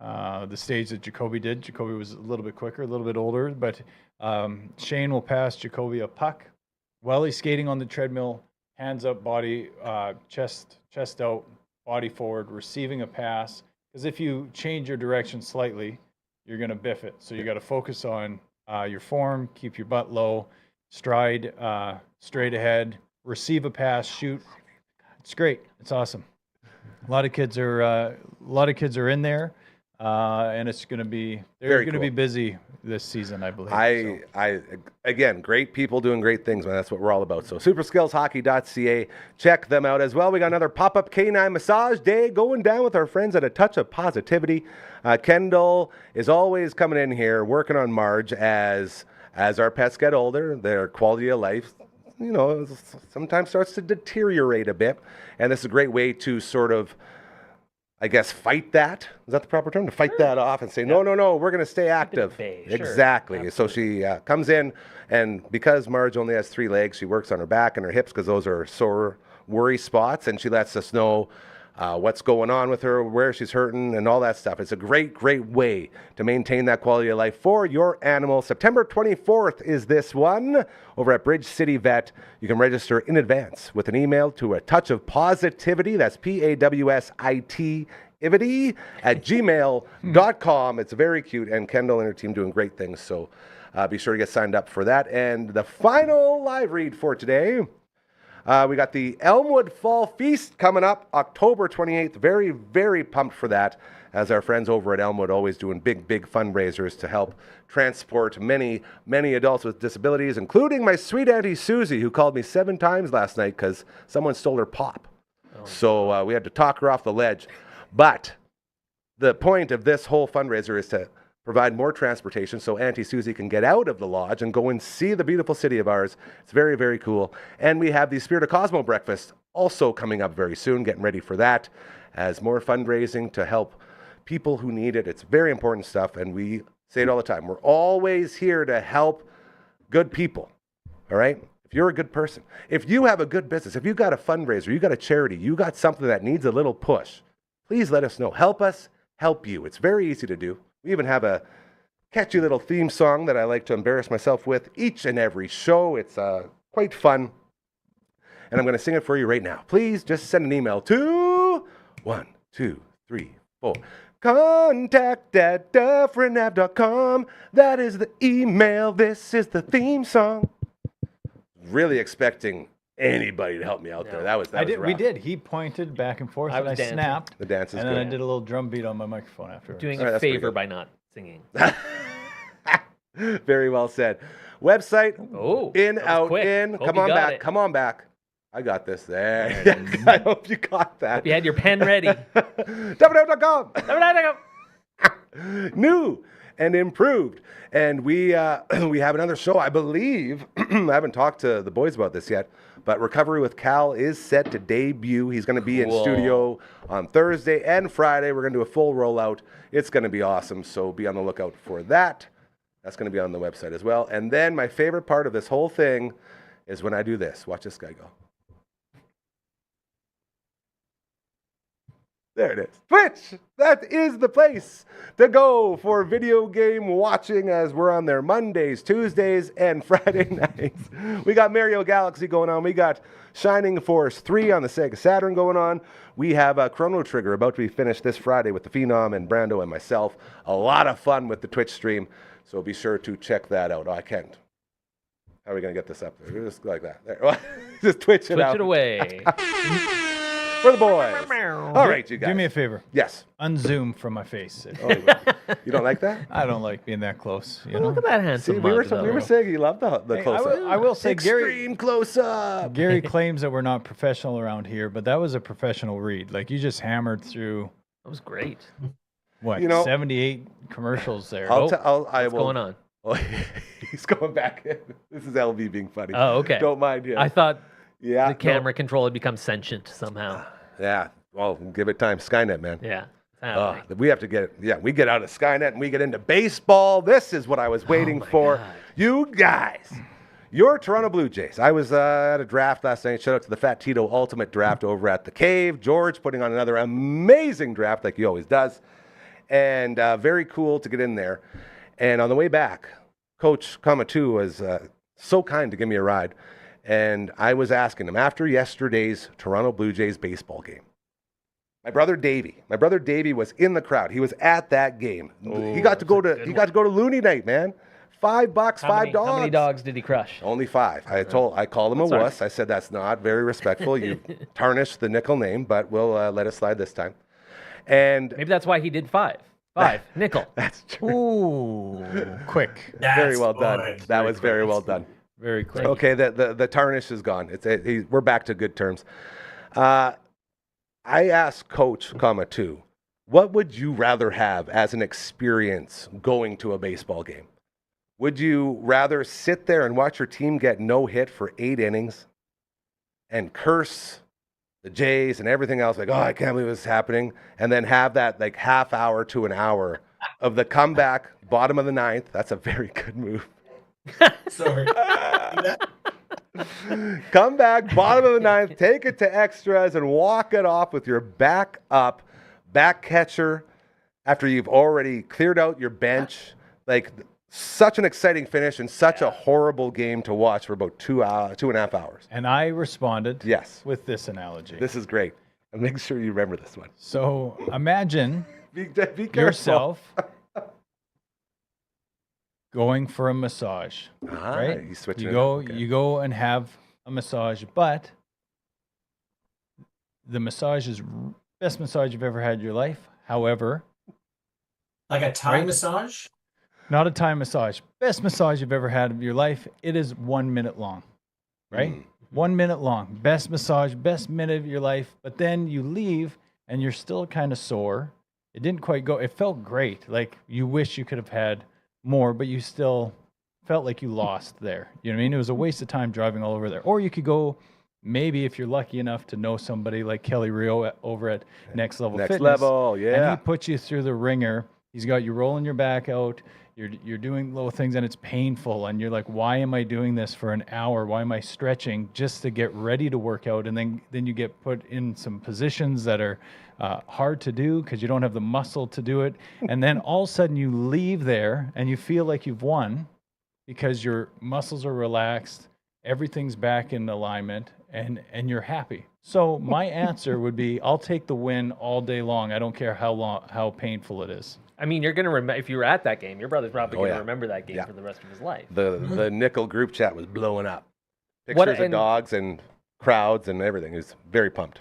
the stage that Jacoby did. Jacoby was a little bit quicker, a little bit older. But Shane will pass Jacoby a puck while he's skating on the treadmill, hands up, body, chest out, body forward, receiving a pass. Because if you change your direction slightly, you're going to biff it. So you got to focus on your form, keep your butt low, stride straight ahead, receive a pass, shoot. It's great. It's awesome. A lot of kids are in there, and it's going to be Very going to be cool. busy this season, I believe. I again, great people doing great things, man. That's what we're all about. So superskillshockey.ca, check them out as well. We got another pop-up canine massage day going down with our friends at A Touch of Positivity. Kendall is always coming in here working on Marge as our pets get older. Their quality of life, sometimes starts to deteriorate a bit, and this is a great way to sort of, I guess, fight that. Is that the proper term? To fight that off and say, no, we're going to stay active. bay, sure. Exactly. So she comes in, and because Marge only has 3 legs, she works on her back and her hips because those are sore worry spots, and she lets us know what's going on with her, where she's hurting, and all that stuff. It's a great, great way to maintain that quality of life for your animal. September 24th is this one over at Bridge City Vet. You can register in advance with an email to A Touch of Positivity. That's PAWSIT Ivity at gmail.com. It's very cute, and Kendall and her team doing great things, so be sure to get signed up for that. And the final live read for today, we got the Elmwood Fall Feast coming up October 28th. Very, very pumped for that, as our friends over at Elmwood always doing big, big fundraisers to help transport many, many adults with disabilities, including my sweet Auntie Susie, who called me 7 times last night because someone stole her pop. So we had to talk her off the ledge. But the point of this whole fundraiser is to provide more transportation so Auntie Susie can get out of the lodge and go and see the beautiful city of ours. It's very, very cool. And we have the Spirit of Cosmo breakfast also coming up very soon, getting ready for that, as more fundraising to help people who need it. It's very important stuff, and we say it all the time. We're always here to help good people, all right? If you're a good person, if you have a good business, if you got a fundraiser, you got a charity, you got something that needs a little push, please let us know. Help us help you. It's very easy to do. We even have a catchy little theme song that I like to embarrass myself with each and every show. It's quite fun. And I'm going to sing it for you right now. Please just send an email to 123 4 contact@dufferinave.com. That is the email. This is the theme song. Really expecting anybody to help me out there. That was rough. We did. He pointed back and forth, I and was I dancing. snapped. The dance is and good. then I did a little drum beat on my microphone afterwards. Doing All right, a that's pretty favor good. by not singing. Very well said. Website, Oh, in, that was out, quick. in. Hope Come you on got back. it. Come on back. I got this. There. There it Yeah, I hope you got that. Hope you had your pen ready. Dufferin.com. New and improved. And we have another show, I believe. I haven't talked to the boys about this yet, but Recovery with Cal is set to debut. He's going to be in Cool. studio on Thursday and Friday. We're going to do a full rollout. It's going to be awesome, so be on the lookout for that. That's going to be on the website as well. And then my favorite part of this whole thing is when I do this. Watch this guy go. There it is. Twitch! That is the place to go for video game watching, as we're on there Mondays, Tuesdays, and Friday nights. We got Mario Galaxy going on. We got Shining Force 3 on the Sega Saturn going on. We have Chrono Trigger about to be finished this Friday with the Phenom and Brando and myself. A lot of fun with the Twitch stream, so be sure to check that out. Oh, I can't. How are we going to get this up there? Just like that. There. Just twitch it Switch out. it away. For the boys. All right, you guys. Do me a favor. Yes. Unzoom from my face. Oh, you don't like that? I don't like being that close. You Well, know? look at that handsome See, mug, we though. were saying you love the Hey, close-up. I will say, Gary. Extreme close-up. Gary claims that we're not professional around here, but that was a professional read. Like, you just hammered through That was great. what, You know- 78 commercials there. I What's will. going on? Oh, he's going back. This is LV being funny. Oh, okay. Don't mind him. I thought yeah. the camera control had become sentient somehow. Yeah. Well, give it time. Skynet, man. Yeah. It's happening. We have to get. Yeah, we get out of Skynet and we get into baseball. This is what I was waiting my for. God. You guys. Your Toronto Blue Jays. I was at a draft last night. Shout out to the Fat Tito Ultimate Draft over at the Cave. George putting on another amazing draft like he always does. And very cool to get in there. And on the way back, Coach Kamatu was so kind to give me a ride. And I was asking him after yesterday's Toronto Blue Jays baseball game. My brother Davey was in the crowd. He was at that game. He got to go to Looney Night, man. $5, $5. How many dogs did he crush? Only 5. I called him a wuss. I said that's not very respectful. You tarnished the nickel name, but we'll let it slide this time. And Maybe that's why he did 5. 5 nickel. that's true. Ooh, quick. Very well done. That was very well done. Very quick. Okay, the tarnish is gone. We're back to good terms. I asked Coach Kamatu, what would you rather have as an experience going to a baseball game? Would you rather sit there and watch your team get no hit for 8 innings and curse the Jays and everything else, like, oh, I can't believe this is happening, and then have that like half hour to an hour of the comeback, bottom of the 9th? That's a very good move. Sorry. Come back, bottom of the ninth, take it to extras, and walk it off with your back catcher after you've already cleared out your bench. Like, such an exciting finish and such a horrible game to watch for about 2.5 hours. And I responded Yes. with this analogy. This is great. And make sure you remember this one. So imagine Be careful. yourself going for a massage, Ah, right? you switch it You up, go, okay. you go and have a massage, but the massage is best massage you've ever had in your life. However, Like a Thai Right. massage? not a Thai massage. Best massage you've ever had in your life. It is 1 minute long, right? 1 minute long. Best massage, best minute of your life. But then you leave and you're still kind of sore. It didn't quite go. It felt great. Like you wish you could have had more, but you still felt like you lost there. You know what I mean? It was a waste of time driving all over there. Or you could go, maybe if you're lucky enough to know somebody like Kelly Rio over at Next Level Next Fitness. level, And yeah. he puts you through the ringer. He's got you rolling your back out. You're doing little things and it's painful. And you're like, why am I doing this for an hour? Why am I stretching just to get ready to work out? And then you get put in some positions that are hard to do because you don't have the muscle to do it. And then all of a sudden you leave there and you feel like you've won because your muscles are relaxed. Everything's back in alignment and you're happy. So my answer would be, I'll take the win all day long. I don't care how painful it is. I mean, you're going to remember, if you were at that game, your brother's probably Oh, going to yeah. remember that game Yeah. for the rest of his life. The nickel group chat was blowing up. What- Pictures of and- dogs and crowds and everything. He was very pumped.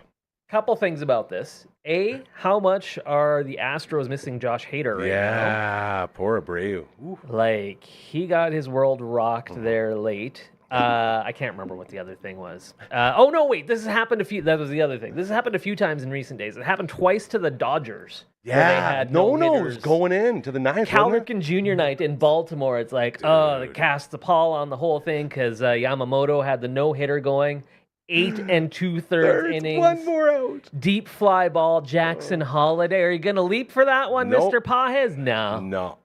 Couple things about this. A, how much are the Astros missing Josh Hader right now? Yeah, poor Abreu. Ooh. Like, he got his world rocked Mm-hmm. there late. I can't remember what the other thing was. Oh, no, wait. This has happened that was the other thing. This has happened a few times in recent days. It happened twice to the Dodgers. where they Yeah, had no, no-hitters. was going in to the ninth. Cal wasn't it? Ripken Jr. night in Baltimore. It's like, they cast the pall on the whole thing because Yamamoto had the no-hitter going. 8 2/3 There's innings. one more out. Deep fly ball, Jackson Holiday. Are you going to leap for that one, Nope. Mr. Pajes? No. No.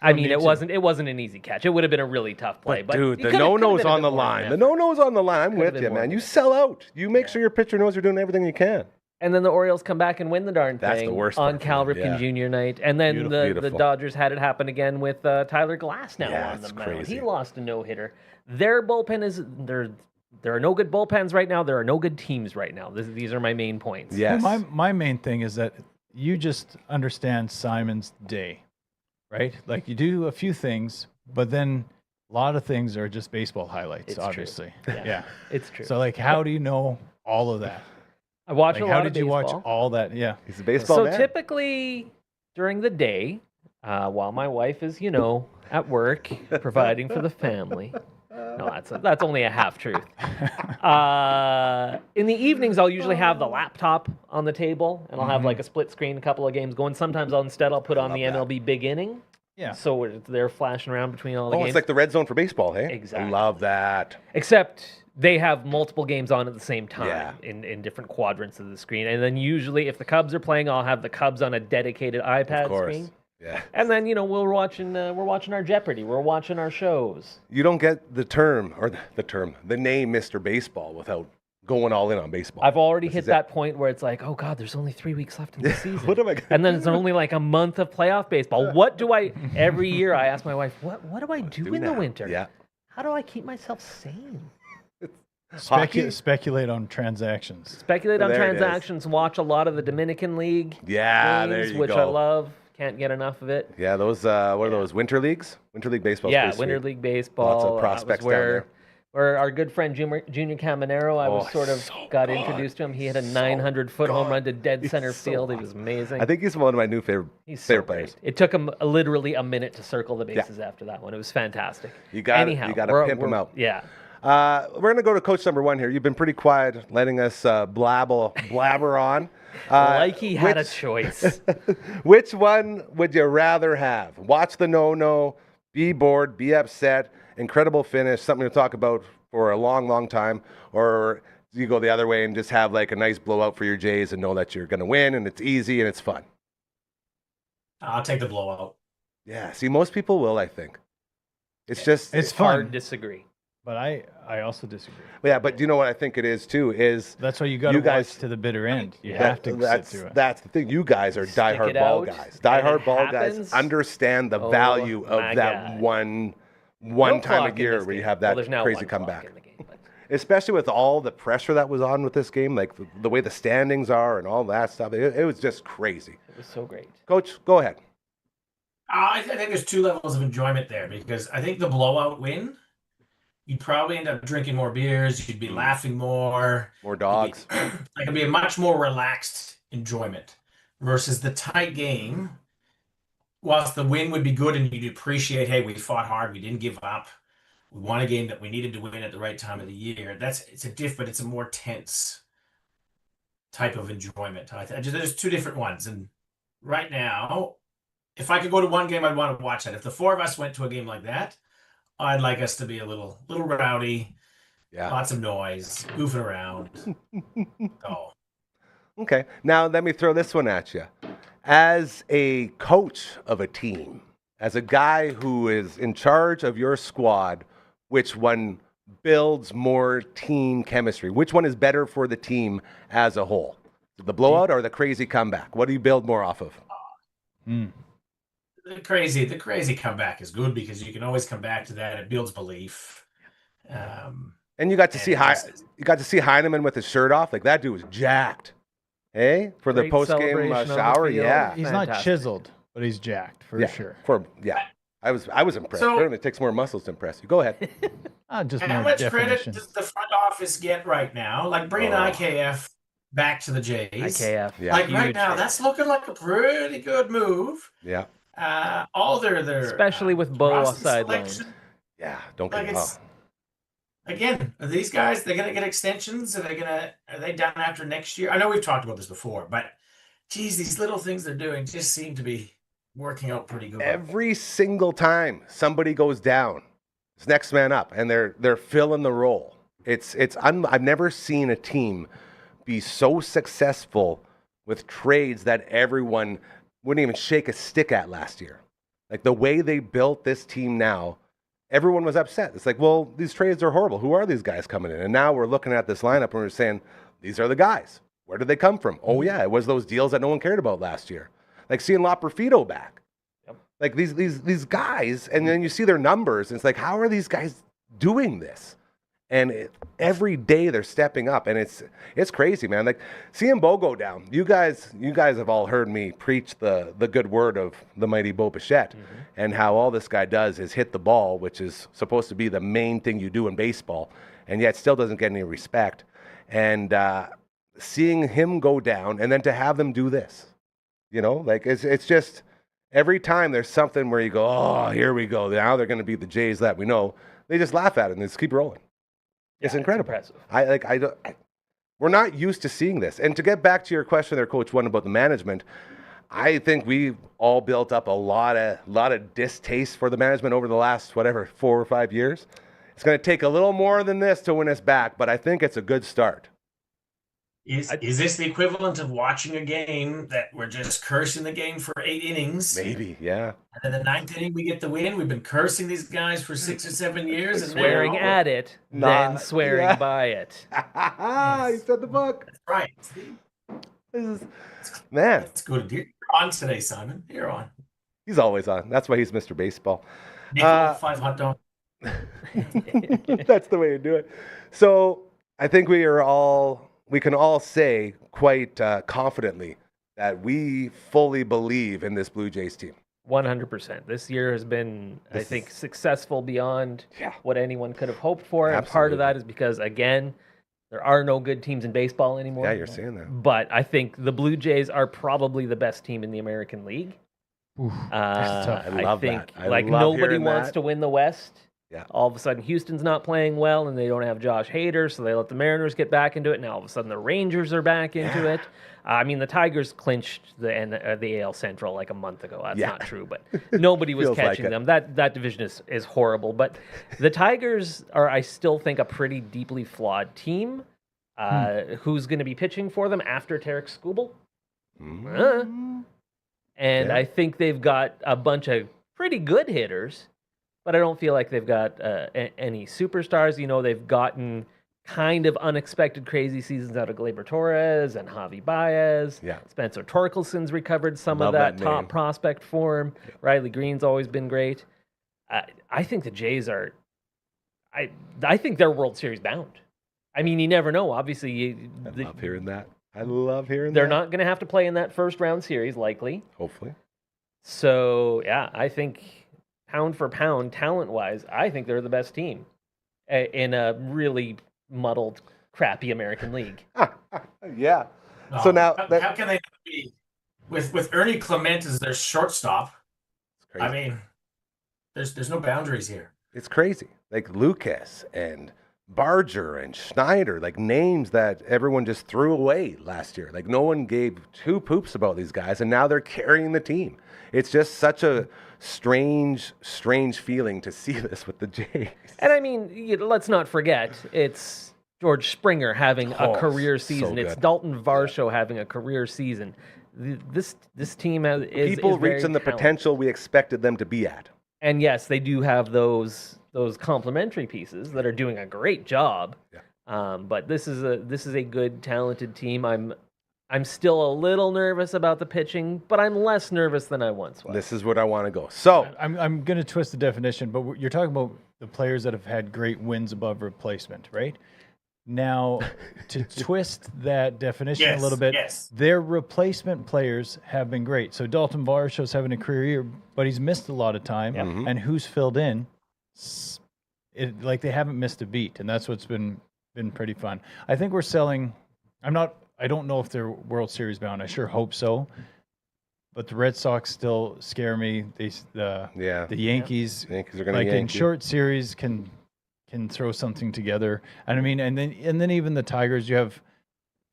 I mean, need it to. wasn't an easy catch. It would have been a really tough play. But Dude, you the could've- no-no's could've been a on bit the more of an line. The effort. no-no's on the line. I'm Could've with been you, more man. of You an sell out. You make sure your pitcher knows you're doing everything you can. And then the Orioles come back and win the darn That's thing the worst on part for Cal them, Ripken yeah. Jr. night. And then Beautiful, the beautiful. Dodgers had it happen again with Tyler Glass now Yeah, on the it's mound. crazy. He lost a no-hitter. Their bullpen is there are no good bullpens right now. There are no good teams right now. These are my main points. Yes. Well, my main thing is that you just understand Simon's day, right? Like you do a few things, but then a lot of things are just baseball highlights, It's true. obviously. Yeah. Yeah. It's true. So like, how do you know all of that? I watch Like, a how lot did of you baseball. watch all that? Yeah. He's a baseball So man. typically during the day, while my wife is, at work providing for the family. No, that's only a half truth. In the evenings, I'll usually have the laptop on the table, and I'll have like a split screen, a couple of games going. Sometimes I'll put on the MLB Big Inning, Yeah. so they're flashing around between all the Oh, games. it's like the red zone for baseball, hey? Exactly. I love that. Except they have multiple games on at the same time Yeah. in different quadrants of the screen. And then usually, if the Cubs are playing, I'll have the Cubs on a dedicated iPad Of course. screen. Yeah. And then we're watching our Jeopardy. We're watching our shows. You don't get the term, or the name Mr. Baseball without going all in on baseball. I've already This hit is that point where it's like, oh God, there's only 3 weeks left in the season. What am I gonna And then it's only like a month of playoff baseball. What do I? Every year I ask my wife, what do I do in the now. winter? Yeah. How do I keep myself sane? Hockey? Speculate on transactions. Speculate on There it is. transactions. Watch a lot of the Dominican League Yeah, games, there you which go. I love. Can't get enough of it. Yeah, those, what are those, winter leagues? Winter League baseball. Yeah, Winter League baseball. Lots of was prospects down where, there. where our good friend Junior Caminero, I was Oh, sort of so got good. introduced to him. He hit a So 900-foot home good. run to dead He's center so field. He good. was amazing. I think he's one of my new favorite He's so favorite great. players. It took him literally a minute to circle the bases after that one. It was fantastic. You gotta- Anyhow, you gotta we're- pimp 'em we're- out. Yeah. We're going to go to coach number 1 here. You've been pretty quiet, letting us blabber on. Like he had a which- choice. Which one would you rather have? Watch the no-no, be bored, be upset, incredible finish, something to talk about for a long, long time, or you go the other way and just have like a nice blowout for your Jays and know that you're going to win and it's easy and it's fun? I'll take the blowout. Yeah, see, most people will, I think. It's just, It's Hard fun. disagree. But I also disagree. Yeah, but you know what I think it is too is That's why you got to watch to the bitter end. You have to sit through it. That's the thing. You guys are Stick diehard it ball out, guys. and Diehard it ball guys happens. understand the Oh, value my of that God. one No time clock a in year this where you game. have Well, that there's now crazy one clock comeback. in the game, but Especially with all the pressure that was on with this game, like the way the standings are and all that stuff. It was just crazy. it was so great. Coach, go ahead. I think there's two levels of enjoyment there because I think the blowout win, you'd probably end up drinking more beers, you'd be laughing more. More dogs. It'd be a much more relaxed enjoyment versus the tight game. Whilst the win would be good and you'd appreciate, hey, we fought hard, we didn't give up, we won a game that we needed to win at the right time of the year. It's a more tense type of enjoyment. There's two different ones, and right now, if I could go to one game, I'd want to watch that. If the four of us went to a game like that, I'd like us to be a little rowdy, Yeah. lots of noise, goofing around. Oh, Okay. Now let me throw this one at you. As a coach of a team, as a guy who is in charge of your squad, which one builds more team chemistry? Which one is better for the team as a whole? The blowout or the crazy comeback? What do you build more off of? the crazy comeback is good because you can always come back to that. It builds belief. And you got to And see it just- you got to see Heineman with his shirt off. Like that dude was jacked. Hey, for the Great post game celebration on the shower, field. yeah. He's not Fantastic. chiseled, but he's jacked for Yeah, sure. I was impressed. So- Apparently it takes more muscles to impress you. Go ahead. Just How more much definition. credit does the front office get right now? Like bringing Oh. IKF back to the Jays. IKF. Yeah. Like right Huge now, hit. that's looking like a pretty good move. Yeah. All their Especially with Bo roster sidelined. selection. Yeah. Don't Like get me it's wrong. again, are these guys they're gonna get extensions? Are they done after next year? I know we've talked about this before, but geez, these little things they're doing just seem to be working out pretty good. Every single time somebody goes down, it's next man up, and they're filling the role. I've never seen a team be so successful with trades that everyone wouldn't even shake a stick at last year. Like the way they built this team now, everyone was upset. It's like, well, these trades are horrible. Who are these guys coming in? And now we're looking at this lineup and we're saying, these are the guys. Where did they come from? Oh yeah, it was those deals that no one cared about last year. Like seeing La Perfido back. Yep. Like these guys, and then you see their numbers, and it's like, how are these guys doing this? And every day they're stepping up, and it's crazy, man. Like seeing Bo go down. You guys have all heard me preach the good word of the mighty Bo Bichette, and how all this guy does is hit the ball, which is supposed to be the main thing you do in baseball, and yet still doesn't get any respect. And seeing him go down, and then to have them do this, like it's just every time there's something where you go, oh, here we go. Now they're going to be the Jays that we know. They just laugh at it and just keep rolling. It's Yeah, incredible. impressive. We're not used to seeing this. And to get back to your question there, Coach, one about the management, I think we've all built up a lot of distaste for the management over the last, 4 or 5 years. It's going to take a little more than this to win us back, but I think it's a good start. Is this the equivalent of watching a game that we're just cursing the game for 8 innings? Maybe, yeah. And then the 9th inning, we get the win. We've been cursing these guys for 6 or 7 years. And Swearing now, at it, then swearing by it. You said the book. Right. This is, man, That's good. You're on today, Simon. You're on. he's always on. That's why he's Mr. Baseball. Nickel, 5 hot dogs. That's the way to do it. So I think we can all say quite confidently that we fully believe in this Blue Jays team. 100%. This year has been, I think, successful beyond Yeah. what anyone could have hoped for. And part of Absolutely. that is because, again, there are no good teams in baseball anymore. Yeah, you're saying that. But I think the Blue Jays are probably the best team in the American League. That's tough. I love think that. I like love nobody hearing wants that. to win the West. Yeah. All of a sudden, Houston's not playing well, and they don't have Josh Hader, so they let the Mariners get back into it. Now all of a sudden, the Rangers are back into it. I mean, the Tigers clinched the AL Central like a month ago. That's Yeah. not true, but nobody was Feels like catching it. them. That division is horrible. But the Tigers are, I still think, a pretty deeply flawed team. Who's going to be pitching for them after Tarek Skubal? And Yeah. I think they've got a bunch of pretty good hitters. but I don't feel like they've got any superstars. You know, they've gotten kind of unexpected crazy seasons out of Gleyber Torres and Javi Baez. Yeah. Spencer Torkelson's recovered some Love of that that top name. prospect form. Riley Green's always been great. I think the Jays are. I think they're World Series bound. I mean, you never know. Obviously, I love hearing that. I love hearing they're that. not going to have to play in that first round series, likely. Hopefully. So, yeah, I think pound for pound, talent-wise, I think they're the best team in a really muddled, crappy American League. Yeah. So now how can they not be with Ernie Clement as their shortstop? it's crazy. I mean, there's no boundaries here. It's crazy. Like Lucas and Barger and Schneider, like names that everyone just threw away last year. Like no one gave two poops about these guys, and now they're carrying the team. It's just such a strange feeling to see this with the Jays. And I mean, let's not forget, it's George Springer having a career so season. It's good. Dalton Varsho having a career season. This team is People is very reaching the talented. potential we expected them to be at. And yes, they do have those complementary pieces that are doing a great job. Yeah. But this is a good, talented team. I'm still a little nervous about the pitching, but I'm less nervous than I once was. This is what I want to go. So I'm going to twist the definition, but you're talking about the players that have had great wins above replacement, right? Now, to twist that definition a little bit, their replacement players have been great. So Dalton Varsho's having a career year, but he's missed a lot of time. And who's filled in? Like they haven't missed a beat, and that's what's been pretty fun. I think we're selling. I don't know if they're World Series bound. I sure hope so. But the Red Sox still scare me. The Yankees, Yankees are going to like in short series can throw something together. And I mean, and then even the Tigers, you have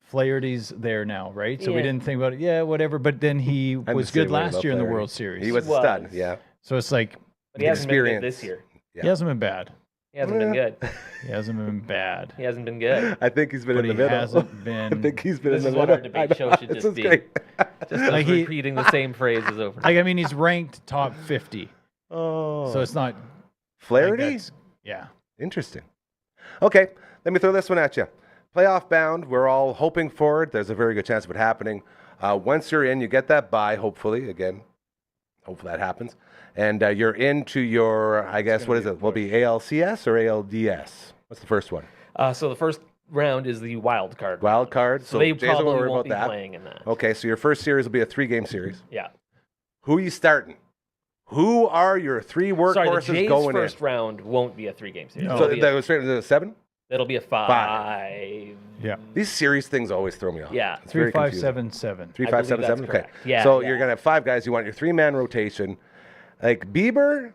Flaherty's there now, right? So we didn't think about it. Yeah, whatever. But then he was good last year in the World Series. He was a stud. Yeah. So it's like, but he hasn't been good this year. He hasn't been bad. He hasn't been good. He hasn't been bad. He hasn't been good. I think he's been But in the he middle. hasn't been. I think he's been This in is the what middle. our debate show should This just is be. great. Just Like repeating the same phrases over. Like, I mean, he's ranked top 50. Oh. So it's not. Flaherty? Yeah. Interesting. Okay, let me throw this one at you. Playoff bound, we're all hoping for it. There's a very good chance of it happening. Once you're in, you get that bye, hopefully. Again, hopefully that happens. And you're into your, I guess, what is it? Will it be ALCS or ALDS? What's the first one? So the first round is the wild card. Wild card. So they Jays don't probably worry won't about be that. playing in that. Okay, so your first series will be a 3-game series. Yeah. Who are you starting? Who are your three workhorses Sorry, the Jays' going first in? round won't be a 3-game series. No. So It'll be that goes straight into the 7? it'll be a 5. Yeah. These series things always throw me off. Yeah. It's 3, very 5, confusing. 7, 7. 3, I 5, believe 7, that's 7. Okay. correct. Yeah, So yeah. you're gonna have 5 guys. You want your 3-man rotation. Like Bieber,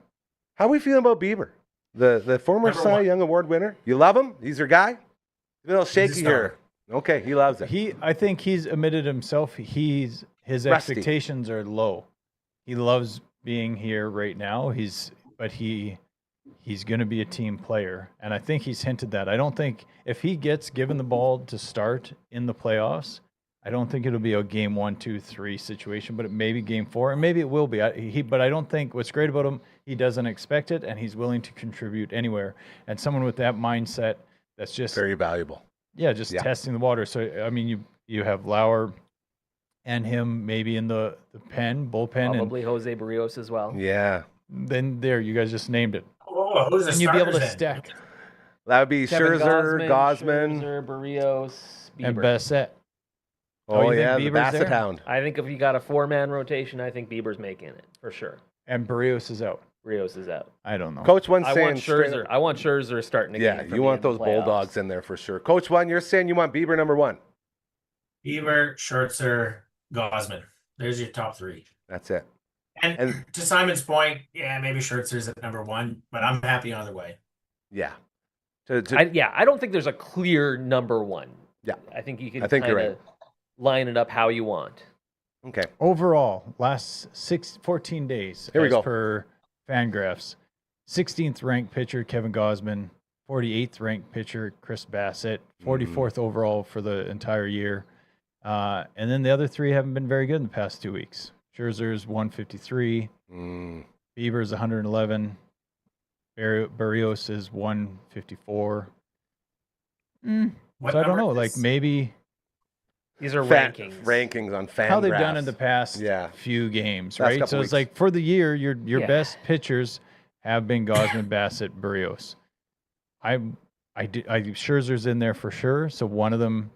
how are we feeling about Bieber? The former Number Cy one. Young Award winner. You love him? He's your guy? He's a little shaky here. Okay, he loves it. I think he's admitted himself. His Rusty. expectations are low. He loves being here right now. He's going to be a team player, and I think he's hinted that. I don't think if he gets given the ball to start in the playoffs, I don't think it'll be a game 1, 2, 3 situation, but it may be game 4, and maybe it will be. But I don't think what's great about him, he doesn't expect it, and he's willing to contribute anywhere. And someone with that mindset, that's just Very valuable. just testing the water. So I mean, you have Lauer and him maybe in the bullpen, Probably Jose Barrios as well. Yeah. and then there you guys just named it. Oh, who's the And you'd be able to starters then? stack That would be Kevin Scherzer, Gosman. Scherzer, Barrios, Bieber. and Bassett. Oh, you think yeah, the Bieber's Basset there? Hound. I think if you got a 4-man rotation, I think Bieber's making it for sure. And Barrios is out. Rios is out. I don't know. Coach One I saying want straight Scherzer. up- I want Scherzer starting the Yeah, game. for you me want in the those playoffs. Bulldogs in there for sure. Coach One, you're saying you want Bieber number 1. Bieber, Scherzer, Gosman. There's your top 3. That's it. And to Simon's point, yeah, maybe Scherzer's at number 1, but I'm happy either way. Yeah. I don't think there's a clear number 1. Yeah. I think you can I think you're kinda line it up how you want. Okay. Overall, last 14 days, Here we as go. per Fangraphs, 16th ranked pitcher Kevin Gosman, 48th ranked pitcher Chris Bassett, 44th overall for the entire year. And then the other 3 haven't been very good in the past 2 weeks. Scherzer's 153, Mm. Bieber's 111, Barrios is 154. What So I don't number know. is Like this? maybe These are Rankings rankings. on fan how they've done graphs. in the past Yeah. few games, Last right? couple So it's weeks. like for the year, your Yeah. best pitchers have been Gosman, Bassett, Barrios. Scherzer's in there for sure. So one of them,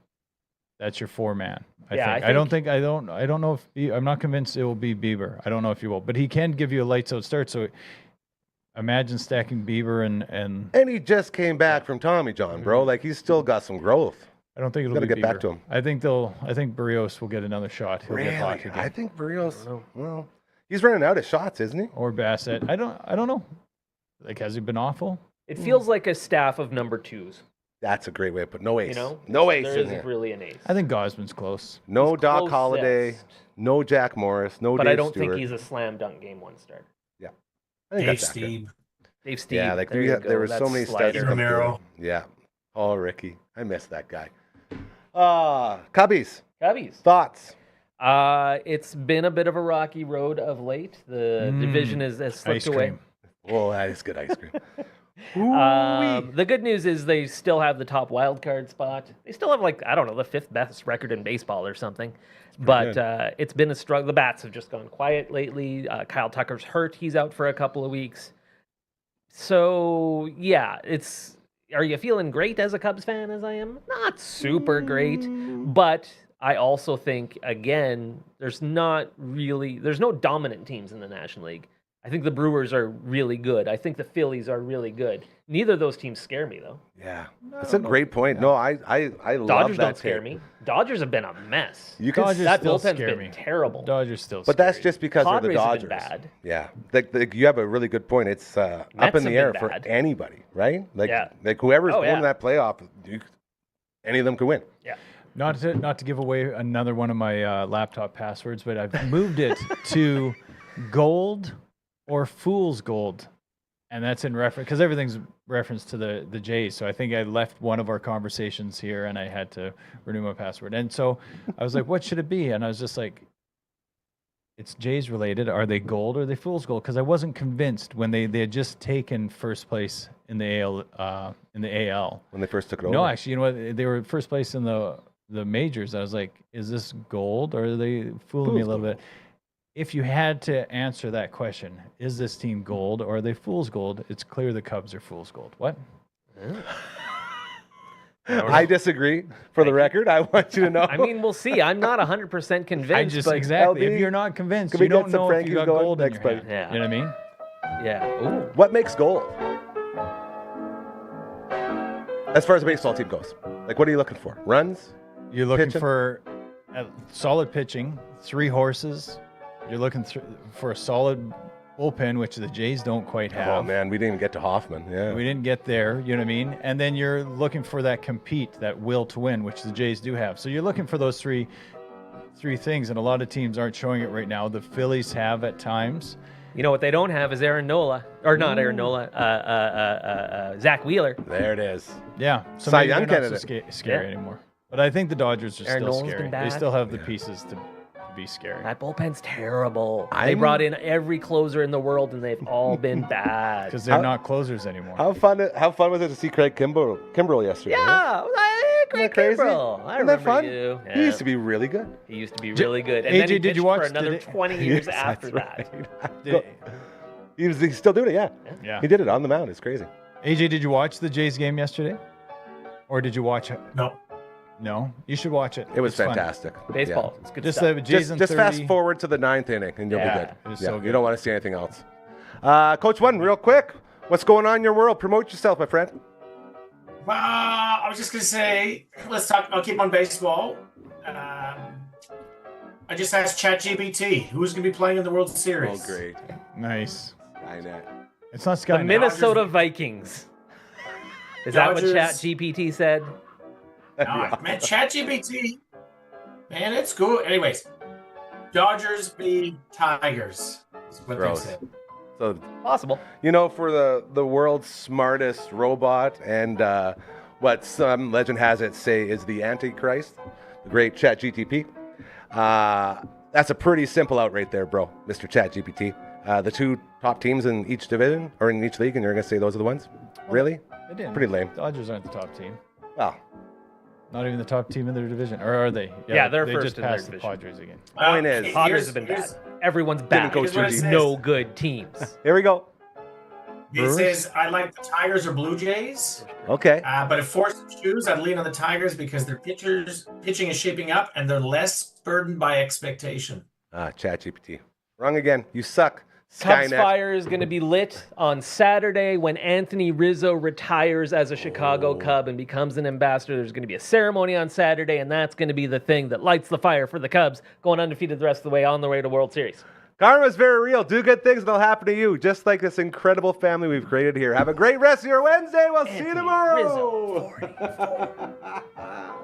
that's your 4-man. Yeah, I don't know if I'm not convinced it will be Bieber. I don't know if he will, but he can give you a lights out start. So imagine stacking Bieber and And he just came back from Tommy John, bro. Like he's still got some growth. I don't think it'll Gotta be get back Bieber. to him. I think Barrios will get another shot. He'll get hot again. I think Barrios. Well, he's running out of shots, isn't he? Or Bassett. I don't know. Like, has he been awful? It feels like a staff of number 2s. That's a great way to put. No ace. You know, no ace there in isn't here. really an ace. I think Gosman's close. No He's Doc Holliday. closest, No Jack Morris. No but Dave I don't Stewart. think he's a slam dunk game 1 starter. I think Dave that's accurate. Steve. Dave Steve. Yeah, like there there were so many studs. come Romero. through. Yeah. Oh, Ricky. I miss that guy. Cubbies. Cubbies. Thoughts? It's been a bit of a rocky road of late. The division has slipped Ice away. cream. Oh, that is good ice cream. The good news is they still have the top wild card spot. They still have the 5th best record in baseball or something. But it's been a struggle. The bats have just gone quiet lately. Kyle Tucker's hurt. He's out for a couple of weeks. So yeah, are you feeling great as a Cubs fan as I am? Not super great, but I also think, again, there's no dominant teams in the National League. I think the Brewers are really good. I think the Phillies are really good. Neither of those teams scare me, though. Yeah. That's a great point. No, I love Dodgers that don't scare take. me. Dodgers have been a mess. You can Dodgers That still bullpen's scare been me. terrible. Dodgers still But that's scary. just because they're the Padres have Dodgers. been bad. Yeah. Like, you have a really good point. It's up Mets in the have air been for bad. anybody, right? Like, Yeah. like whoever's Oh, going yeah. to that playoff, any of them could win. Yeah. Not to give away another one of my laptop passwords, but I've moved it to gold or fool's gold. And that's in reference, because everything's reference to the Jays. So I think I left one of our conversations here and I had to renew my password. And so I was like, what should it be? And I was just like, it's Jays related. Are they gold or are they fool's gold? Because I wasn't convinced when they had just taken first place in the AL. When they first took it over. No, actually, you know what? They were first place in the majors. I was like, is this gold or are they fooling me a little bit? If you had to answer that question, is this team gold or are they fool's gold? It's clear the Cubs are fool's gold. What? I disagree. For the record, I want you to know. I mean, we'll see. I'm not 100% convinced. but exactly. LB, If you're not convinced, can we you don't get some know if Frankie's you got going gold in next, your buddy? hand. Yeah. You know what I mean? Yeah. Ooh. What makes gold? As far as a baseball team goes, like, what are you looking for? Runs? You're looking Pitching? for solid pitching, 3 horses. You're looking for a solid bullpen, which the Jays don't quite have. Oh man, we didn't even get to Hoffman. Yeah. We didn't get there, you know what I mean? And then you're looking for that compete, that will to win, which the Jays do have. So you're looking for those three things, and a lot of teams aren't showing it right now. The Phillies have at times. You know what they don't have is Aaron Nola. Or not Aaron Nola, Zach Wheeler. There it is. Yeah, so Cy maybe Young they're not so candidate. scary Yeah. anymore. But I think the Dodgers are Aaron still Nola's been scary. They bad. still have the pieces to be scary. That bullpen's terrible. They I'm- brought in every closer in the world, and they've all been bad. Because they're How- not closers anymore. How fun was it to see Craig Kimbrell yesterday? Yeah, Greg that crazy? Kimbrell. I Isn't that remember fun? you. He Yeah. used to be really good. He used to be really good. And then AJ, he did you pitched watch for another the- 20 years Yes, after that's that. right. Did- He's still doing it, yeah. yeah. He did it on the mound. It's crazy. AJ, did you watch the Jays game yesterday? Or did you watch it? No. No? You should watch it. It was It's fun. fantastic. Baseball. It's good Just stuff. the Jays in Just 30. fast forward to the 9th inning and you'll Yeah, be it good. was Yeah, so you good. don't want to see anything else. Coach One, real quick. What's going on in your world? Promote yourself, my friend. I was just gonna say, let's talk. I'll keep on baseball. I just asked ChatGPT who's gonna be playing in the World Series. Oh, great. Nice. Skynet. It's not The Sky. Minnesota Vikings. Is that what Dodgers. ChatGPT said? No, man, ChatGPT, man, it's good. Anyways, Dodgers beat Tigers. Is what Gross. they said. So, Possible. for the world's smartest robot and what some legend has it say is the Antichrist, the great ChatGPT. That's a pretty simple out right there, bro, Mr. ChatGPT. the two top teams in each division or in each league, and you're going to say those are the ones? Really? I didn't. Pretty lame. Dodgers aren't the top team. Well, Not even the top team in their division, or are they? Yeah, they're they first just in their passed the division. Padres again. Point is- Padres have been bad. Everyone's bad. go There's through these. no good teams. here we go. He Brewers? says, I like the Tigers or Blue Jays. Okay. But if forced to choose, I'd lean on the Tigers because their pitching is shaping up and they're less burdened by expectation. ChatGPT. Wrong again. You suck. Cubs Skynet. fire is going to be lit on Saturday when Anthony Rizzo retires as a Chicago Cub and becomes an ambassador. There's going to be a ceremony on Saturday, and that's going to be the thing that lights the fire for the Cubs going undefeated the rest of the way on the way to World Series. Karma's very real. Do good things and they'll happen to you, just like this incredible family we've created here. Have a great rest of your Wednesday. We'll see you tomorrow. Rizzo, 44.